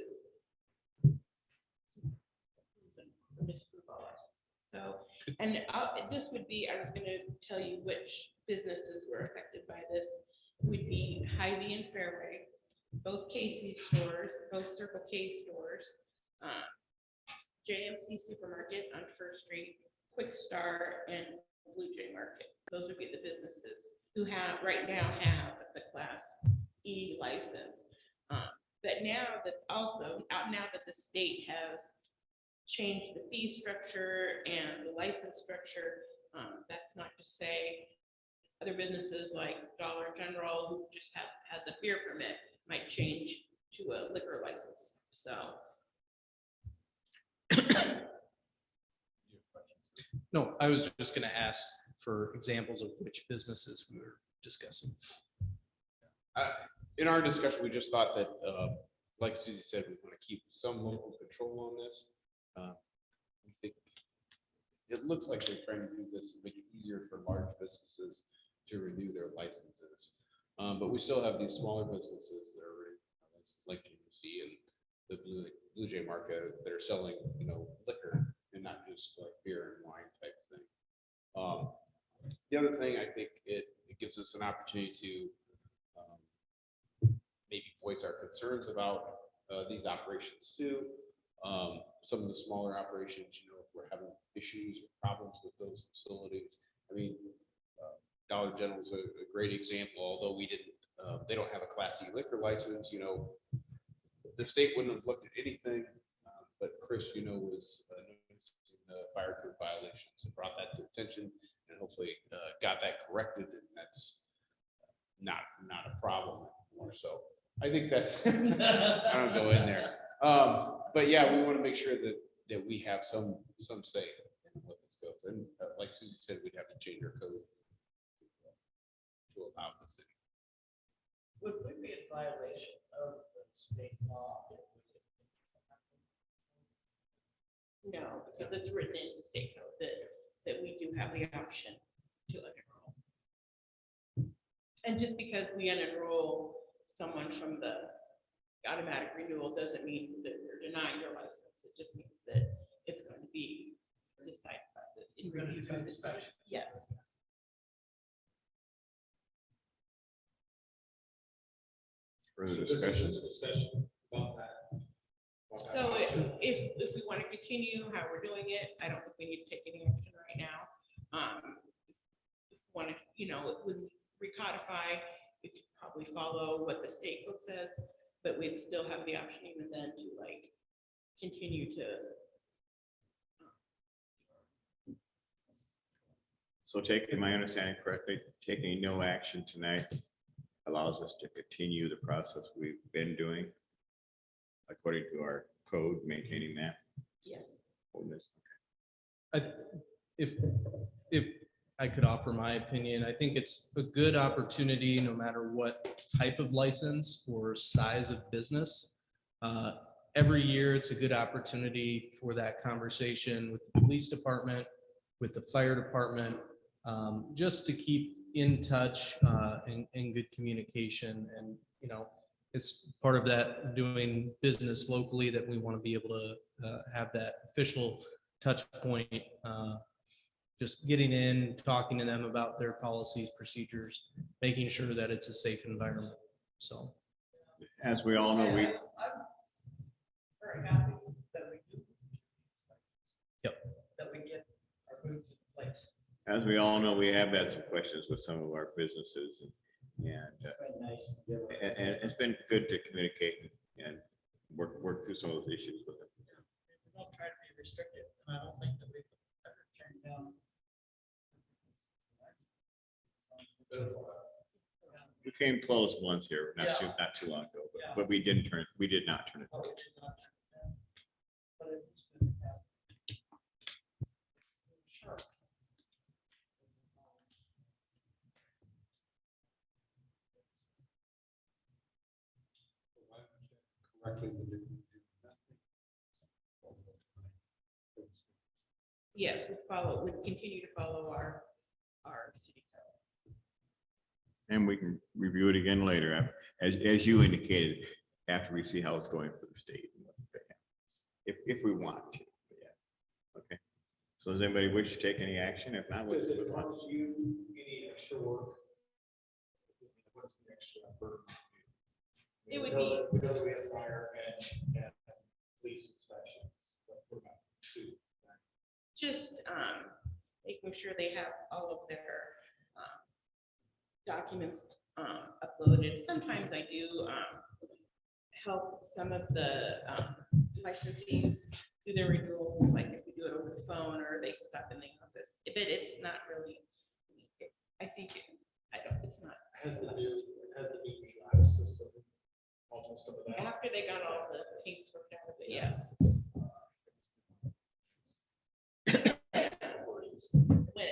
disapprove all licenses. So, and this would be, I was going to tell you which businesses were affected by this. Would be Hy-Vee and Fairway, both Casey's stores, both Circle K stores, JMC Supermarket on First Street, Quick Star, and Blue Jay Market. Those would be the businesses who right now have the Class E license. But now that the state has changed the fee structure and the license structure, that's not to say other businesses like Dollar General, who just has a beer permit, might change to a liquor license. So. No, I was just going to ask for examples of which businesses we were discussing. In our discussion, we just thought that, like Susie said, we want to keep some local control on this. I think it looks like they're trying to do this to make it easier for large businesses to renew their licenses. But we still have these smaller businesses that are like GMC and the Blue Jay Market that are selling, you know, liquor and not just like beer and wine type thing. The other thing, I think it gives us an opportunity to maybe voice our concerns about these operations too. Some of the smaller operations, you know, if we're having issues or problems with those facilities. I mean, Dollar General is a great example, although they don't have a Class E liquor license, you know, the state wouldn't have looked at anything, but Chris, you know, was noticing the fire code violations and brought that to attention, and hopefully got that corrected, and that's not a problem anymore. So I think that's, I don't go in there. But yeah, we want to make sure that we have some say in what this goes. And like Susie said, we'd have to change our code to allow the city. Would we be in violation of the state law if we No, because it's written in the state code that we do have the option to unenroll. And just because we unenroll someone from the automatic renewal doesn't mean that we're denying their license. It just means that it's going to be decided by the, reviewed by the state. Yes. Further So this is discussion? just a discussion about that. So if we want to continue how we're doing it, I don't think we need to take any action right now. Want to, when we recodify, we could probably follow what the state code says, but we'd still have the option even then to like continue to. So taking my understanding correctly, taking no action tonight allows us to continue the process we've been doing according to our code, maintaining that. Yes. ordinance. If I could offer my opinion, I think it's a good opportunity, no matter what type of license or size of business. Every year, it's a good opportunity for that conversation with the police department, with the fire department, just to keep in touch in good communication. And, it's part of that doing business locally that we want to be able to have that official touch point. Just getting in, talking to them about their policies, procedures, making sure that it's a safe environment. So. As we all know, I'm very happy that we do. Yep. That we get our boots in place. as we all know, we have had some questions with some of our businesses and Nice. to give it. and it's been good to communicate and work through some of those issues with them. We don't try to be restrictive, and I don't think that we've ever turned down. We came close once here, not too long ago, but we did not turn it. Oh, we did not turn it down. But it was good to have. Sure. Correctly, we didn't do Yes, we'd continue to follow our city code. And we can review it again later, as you indicated, after we see how it's going for the state. If we want to. Yeah. Okay. So does anybody wish to take any action? If not, we'll Does it move on. cause you any extra work? What's the extra burden? It would We know be- that- We know that we have fire and police inspections, but what about suit? Just making sure they have all of their documents uploaded. Sometimes I do help some of the licensees do their renewals, like if we do it over the phone or they stop in the office. But it's not really, I think, it's not. Has the new GIS system, almost some of that? After they got all the kinks worked out, but yes.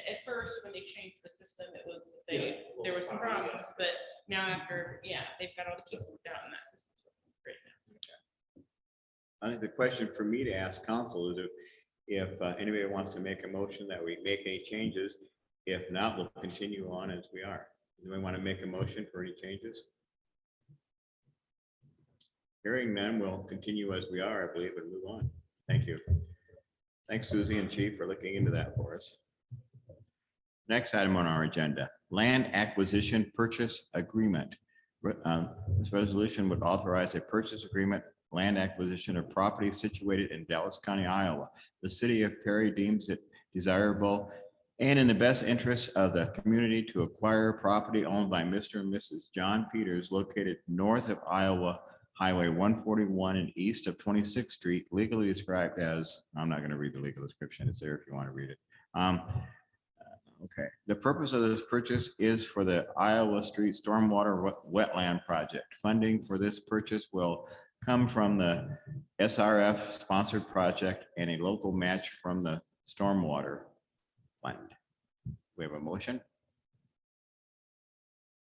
At first, when they changed the system, it was, there were some problems, but now after, they've got all the kinks worked out and that system's working great now. I think the question for me to ask council is if anybody wants to make a motion that we make any changes. If not, we'll continue on as we are. Do we want to make a motion for any changes? Hearing none, we'll continue as we are, I believe, and move on. Thank you. Thanks, Susie and Chief, for looking into that for us. Next item on our agenda, land acquisition purchase agreement. This resolution would authorize a purchase agreement, land acquisition of property situated in Dallas County, Iowa. The city of Perry deems it desirable and in the best interest of the community to acquire property owned by Mr. and Mrs. John Peters located north of Iowa Highway 141 and east of 26th Street, legally described as, I'm not going to read the legal description. It's there if you want to read it. Okay. The purpose of this purchase is for the Iowa Street Stormwater Wetland Project. Funding for this purchase will come from the SRF sponsored project and a local match from the Stormwater Fund. We have a motion.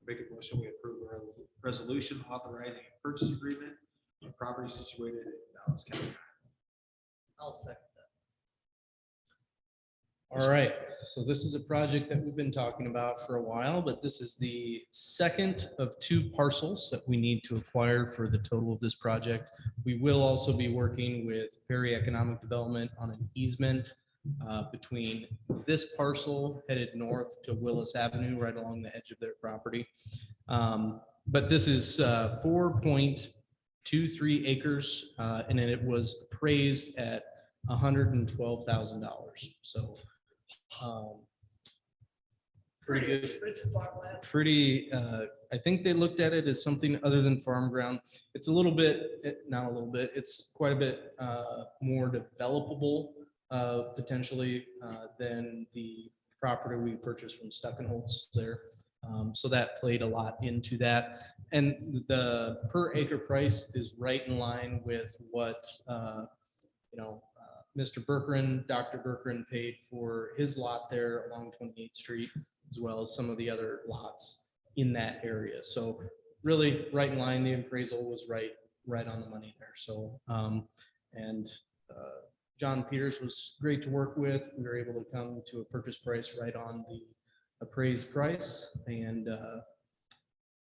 Make a motion, we approve a resolution authorizing a purchase agreement on property situated in Dallas County. I'll second All right, so this is a project that we've been talking about for a while, but this is the second of 2 parcels that we need to acquire for the total of this project. We will also be working with Perry Economic Development on an easement between this parcel headed north to Willis Avenue, right along the edge of their property. But this is 4.23 acres, and then it was appraised at $112,000. So pretty good. Pretty, I think they looked at it as something other than farm ground. It's a little bit, not a little bit, it's quite a bit more developable potentially than the property we purchased from Stuckenholtz there. So that played a lot into that. And the per acre price is right in line with what, Mr. Berkerin, Dr. Berkerin paid for his lot there along 28th Street, as well as some of the other lots in that area. So really right in line, the appraisal was right on the money there. So, John Peters was great to work with. We were able to come to a purchase price right on the appraised price. And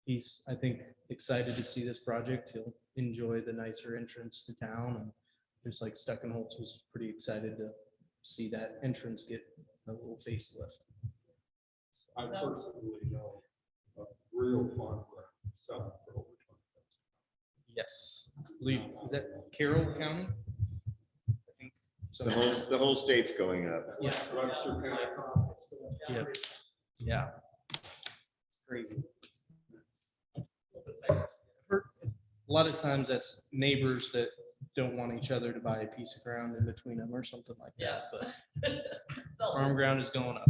he's, I think, excited to see this project. He'll enjoy the nicer entrance to town. And just like Stuckenholtz was pretty excited to see that entrance get a little facelift. I personally know a real farm selling for over 20,000. Yes, I believe, is that Carroll County? I think so. The whole state's going up. Yeah. Webster County. Yeah. Yeah. Crazy. A lot of times that's neighbors that don't want each other to buy a piece of ground in between them or something like that, but farm ground is going up.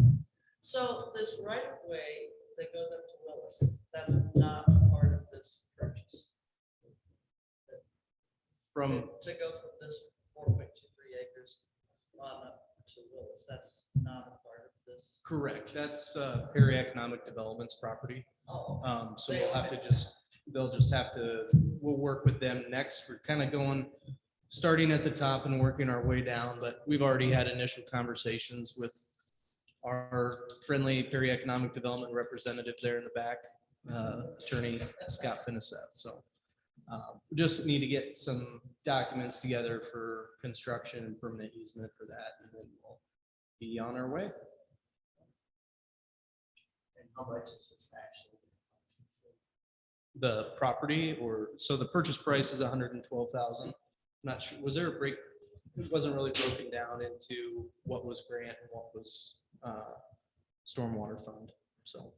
So this right of way that goes up to Willis, that's not a part of this purchase. From, To go from this 4.23 acres on up to Willis, that's not a part of this. correct, that's Perry Economic Development's property. Oh, So they'll just have to, we'll work with them next. We're kind of starting at the top and working our way down, but we've already had initial conversations with our friendly Perry Economic Development representative there in the back, Attorney Scott Finiseth. So we just need to get some documents together for construction and permanent easement for that, and then we'll be on our way. And how much is this actually? The property, or, so the purchase price is 112,000. Not sure, was there a break? It wasn't really broken down into what was grant and what was stormwater fund, so.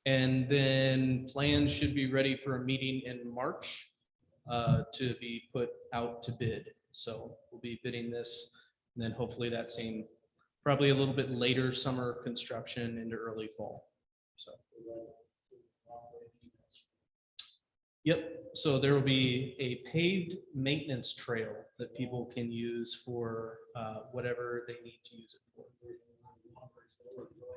And then plans should be ready for a meeting in March to be put out to bid. So we'll be bidding this, and then hopefully that same, probably a little bit later summer construction into early fall. So. Yep, so there will be a paved maintenance trail that people can use for whatever they need to use it for.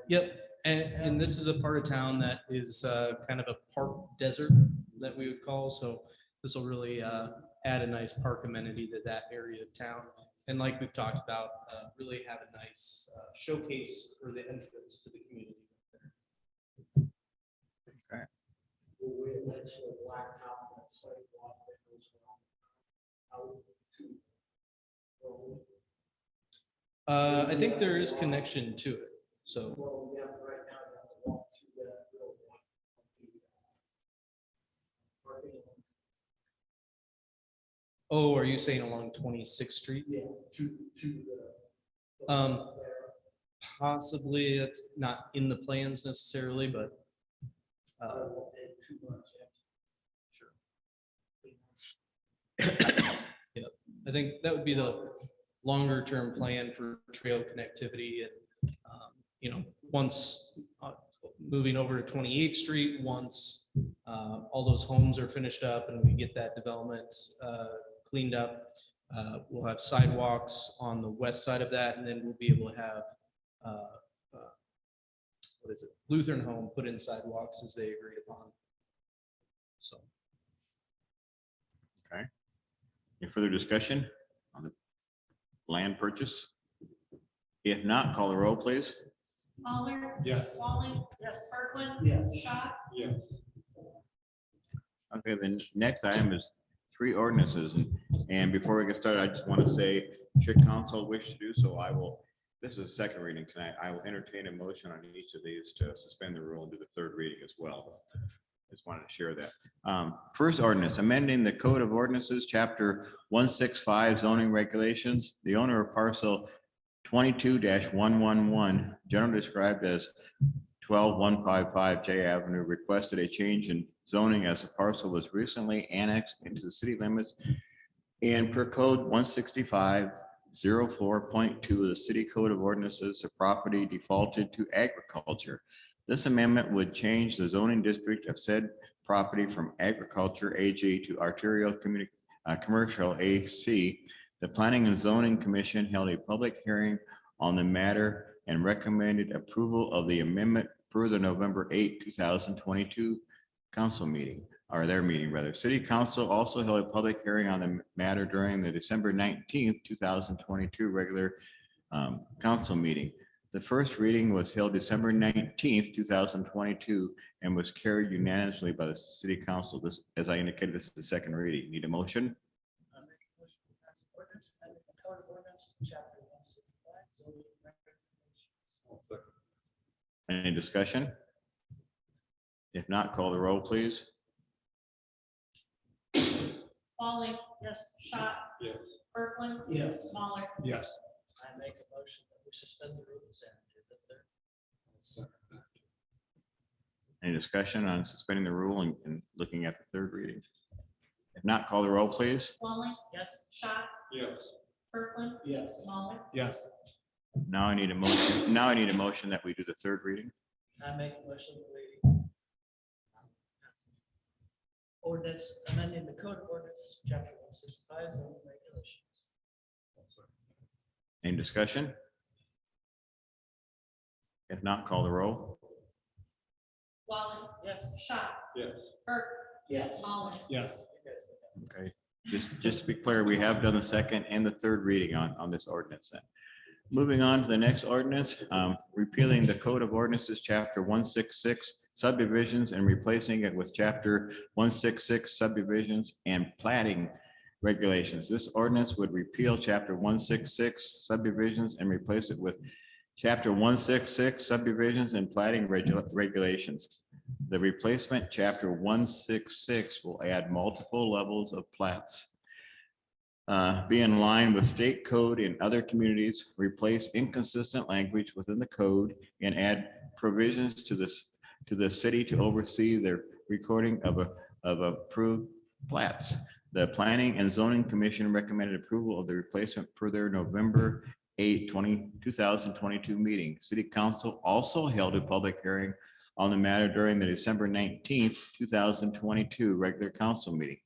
Yep, and this is a part of town that is kind of a park desert that we would call, so this will really add a nice park amenity to that area of town. And like we've talked about, really have a nice showcase for the entrance to the community. Okay. Will we eventually blacktop that sidewalk that goes around out to? I think there is connection to it, so. Well, yeah, right now you have to walk through that real parking lot. Oh, are you saying along 26th Street? Yeah, to the. there. Possibly, it's not in the plans necessarily, but Won't take too much, yeah, I think that would be the longer term plan for trail connectivity and, once moving over to 28th Street, once all those homes are finished up and we get that development cleaned up, we'll have sidewalks on the west side of that, and then we'll be able to have Lutheran Home put in sidewalks as they agreed upon. So. Okay. Any further discussion on the land purchase? If not, call the roll, please. Lawler. Yes. Walling. Yes. Kirkland. Yes. Schott. Yes. Okay, the next item is 3 ordinances. And before we get started, I just want to say, should council wish to do so, I will, this is the second reading tonight. I will entertain a motion on each of these to suspend the rule and do the third reading as well. Just wanted to share that. First ordinance, amending the Code of Ordinances, Chapter 165 zoning regulations. The owner of parcel 22-111, generally described as 12155 J Avenue, requested a change in zoning as the parcel was recently annexed into the city limits. And per code 165-04.2 of the City Code of Ordinances, the property defaulted to agriculture. This amendment would change the zoning district of said property from agriculture AG to arterial commercial AC. The Planning and Zoning Commission held a public hearing on the matter and recommended approval of the amendment per the November 8, 2022 council meeting, or their meeting rather. City Council also held a public hearing on the matter during the December 19th, 2022 regular council meeting. The first reading was held December 19th, 2022, and was carried unanimously by the City Council. This, as I indicated, this is the second reading. Need a motion? I make a motion to pass the ordinance, amending the code of ordinance, chapter 165, zoning regulations. Any discussion? If not, call the roll, please. Walling. Yes. Schott. Yes. Kirkland. Yes. Smaller. Yes. I make a motion that we suspend the rules and do the third. Any discussion on suspending the rule and looking at the third reading? If not, call the roll, please. Walling. Yes. Schott. Yes. Kirkland. Yes. Smaller. Yes. Now I need a motion. Now I need a motion that we do the third reading. I make a motion that we ordinance amending the code of ordinance, chapter 165, zoning regulations. Any discussion? If not, call the roll. Walling. Yes. Schott. Yes. Kirk. Yes. Smaller. Yes. Okay, just to be clear, we have done the second and the third reading on this ordinance then. Moving on to the next ordinance, repealing the Code of Ordinances, Chapter 166 subdivisions and replacing it with Chapter 166 subdivisions and platting regulations. This ordinance would repeal Chapter 166 subdivisions and replace it with Chapter 166 subdivisions and platting regulations. The replacement, Chapter 166, will add multiple levels of plats. Be in line with state code in other communities, replace inconsistent language within the code, and add provisions to the city to oversee the recording of approved plats. The Planning and Zoning Commission recommended approval of the replacement per their November 8, 2022 meeting. City Council also held a public hearing on the matter during the December 19th, 2022 regular council meeting.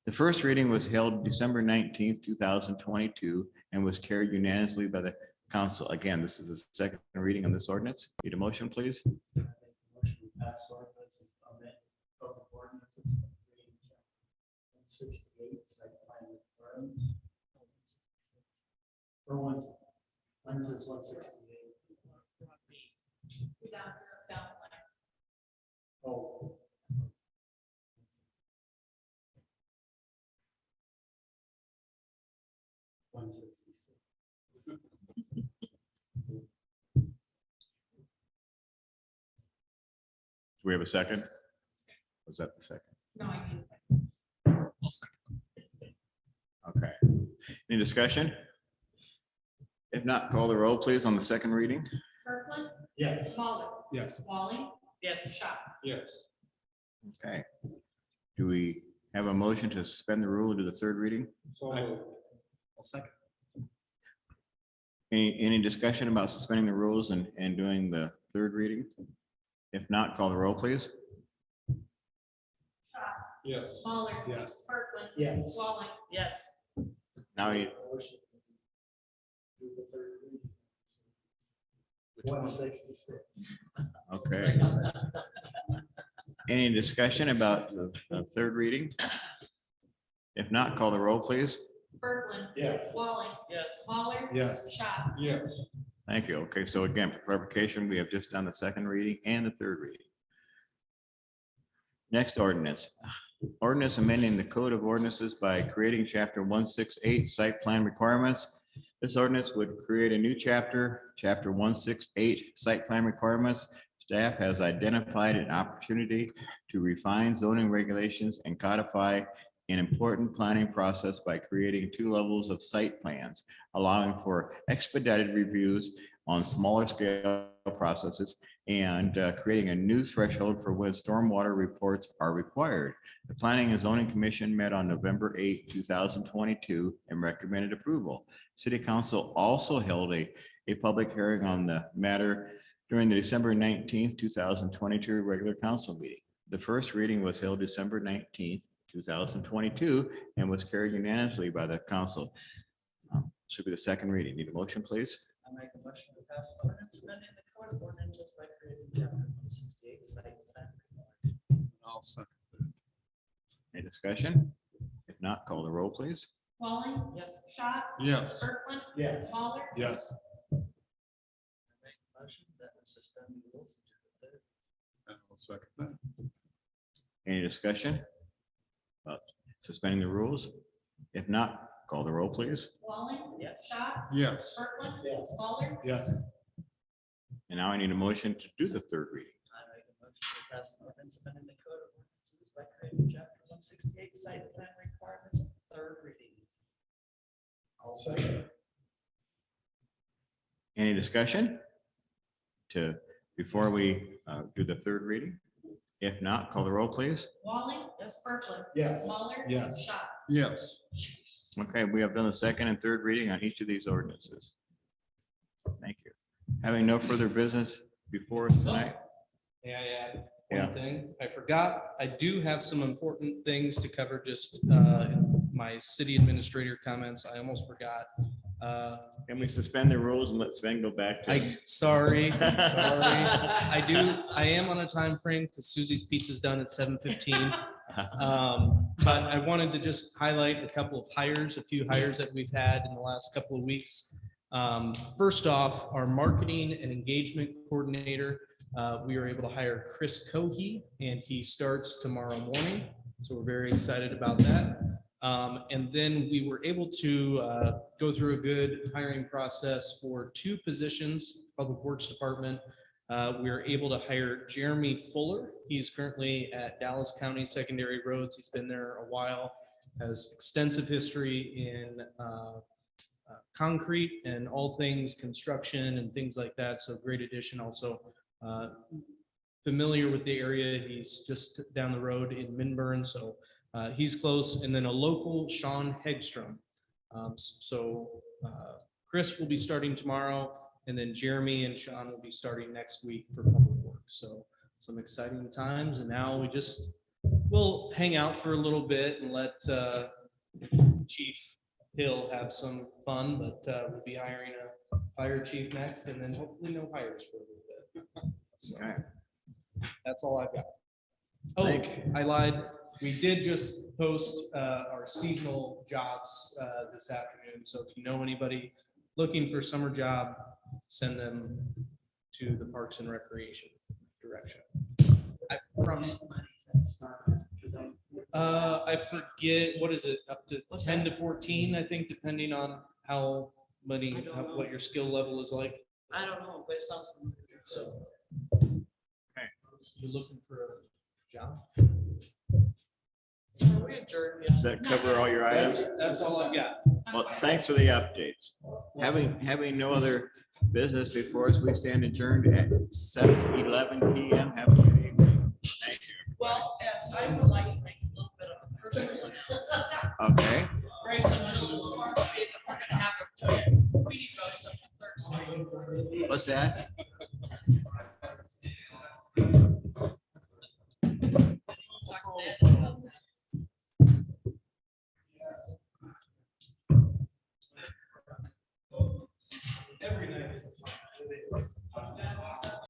The first reading was held December 19th, 2022, and was carried unanimously by the council. Again, this is the second reading on this ordinance. Need a motion, please? I make a motion to pass ordinances, amend code of ordinances. 168, site plan requirements. Or one says 168. Down. Oh. One 66. Do we have a second? Was that the second? No, I need Okay. Any discussion? If not, call the roll, please, on the second reading. Kirkland. Yes. Smaller. Yes. Walling. Yes. Schott. Yes. Okay. Do we have a motion to suspend the rule and do the third reading? So moved. I'll second. Any discussion about suspending the rules and doing the third reading? If not, call the roll, please. Schott. Yes. Smaller. Yes. Kirkland. Yes. Walling. Yes. Now, Motion to do the third reading. 166. okay. Any discussion about the third reading? If not, call the roll, please. Kirkland. Yes. Yes. Walling, Yes. Waller. Yes. Schott. Yes. Thank you. Okay, so again, for clarification, we have just done the second reading and the third reading. Next ordinance. Ordinance amending the Code of Ordinances by creating chapter 168 site plan requirements. This ordinance would create a new chapter, chapter 168 site plan requirements. Staff has identified an opportunity to refine zoning regulations and codify an important planning process by creating 2 levels of site plans, allowing for expedited reviews on smaller scale processes and creating a new threshold for when stormwater reports are required. The Planning and Zoning Commission met on November 8, 2022 and recommended approval. City Council also held a public hearing on the matter during the December 19th, 2022 regular council meeting. The first reading was held December 19th, 2022 and was carried unanimously by the council. Should be the second reading. Need a motion, please? I make a motion to pass ordinance amending the code of ordinances by creating chapter 168 site plan requirements. I'll second. Any discussion? If not, call the roll, please. Walling, Yes. Schott. Yes. Kirkland. Yes. Waller. Yes. I make a motion that we suspend the rules and do the third. I'll second that. Any discussion? About suspending the rules? If not, call the roll, please. Walling. Yes. Schott. Yes. Kirkland. Yes. Waller. Yes. And now I need a motion to do the third reading. I make a motion to pass ordinance amending the code of ordinances by creating chapter 168 site plan requirements, third reading. I'll second. Any discussion? Before we do the third reading? If not, call the roll, please. Walling. Yes. Kirkland. Yes. Waller. Yes. Schott. Yes. Okay, we have done the second and third reading on each of these ordinances. Thank you. Having no further business before us tonight. May I add Yeah. one thing? I forgot, I do have some important things to cover, just my city administrator comments. I almost forgot. Can we suspend the rules and let Sven go back to? Sorry. I am on a time frame because Susie's Pizza's done at 7:15. But I wanted to just highlight a couple of hires, a few hires that we've had in the last couple of weeks. First off, our marketing and engagement coordinator, we were able to hire Chris Cohe, and he starts tomorrow morning. So we're very excited about that. And then we were able to go through a good hiring process for 2 positions, Public Works Department. We were able to hire Jeremy Fuller. He's currently at Dallas County Secondary Roads. He's been there a while, has extensive history in concrete and all things construction and things like that. So great addition. Also familiar with the area. He's just down the road in Minburn. So he's close. And then a local, Sean Hegstrom. Chris will be starting tomorrow, and then Jeremy and Sean will be starting next week for Public Works. So some exciting times. And now we'll hang out for a little bit and let Chief Hill have some fun, but we'll be hiring a fire chief next, and then hopefully no hires for a little bit. So Okay. that's all I've got. Oh, Thank you. I lied. We did just post our seasonal jobs this afternoon. So if you know anybody looking for a summer job, send them to the Parks and Recreation direction. I promise. I forget, what is it, up to 10 to 14, I think, depending on how many, I don't know. what your skill level is like. I don't know, but it sounds familiar. So. Okay. You're looking for a job? We adjourned. Does that cover all your items? That's all I've got. Well, thanks for the updates. Having no other business before us, we stand adjourned at 7:11 PM. Have a good evening. Thank you. Well, I would like to make a little bit of a personal announcement. Okay. Grayson Children's Market, we're gonna have a weedy roast up on 3rd Street. What's that? Talk to Ned.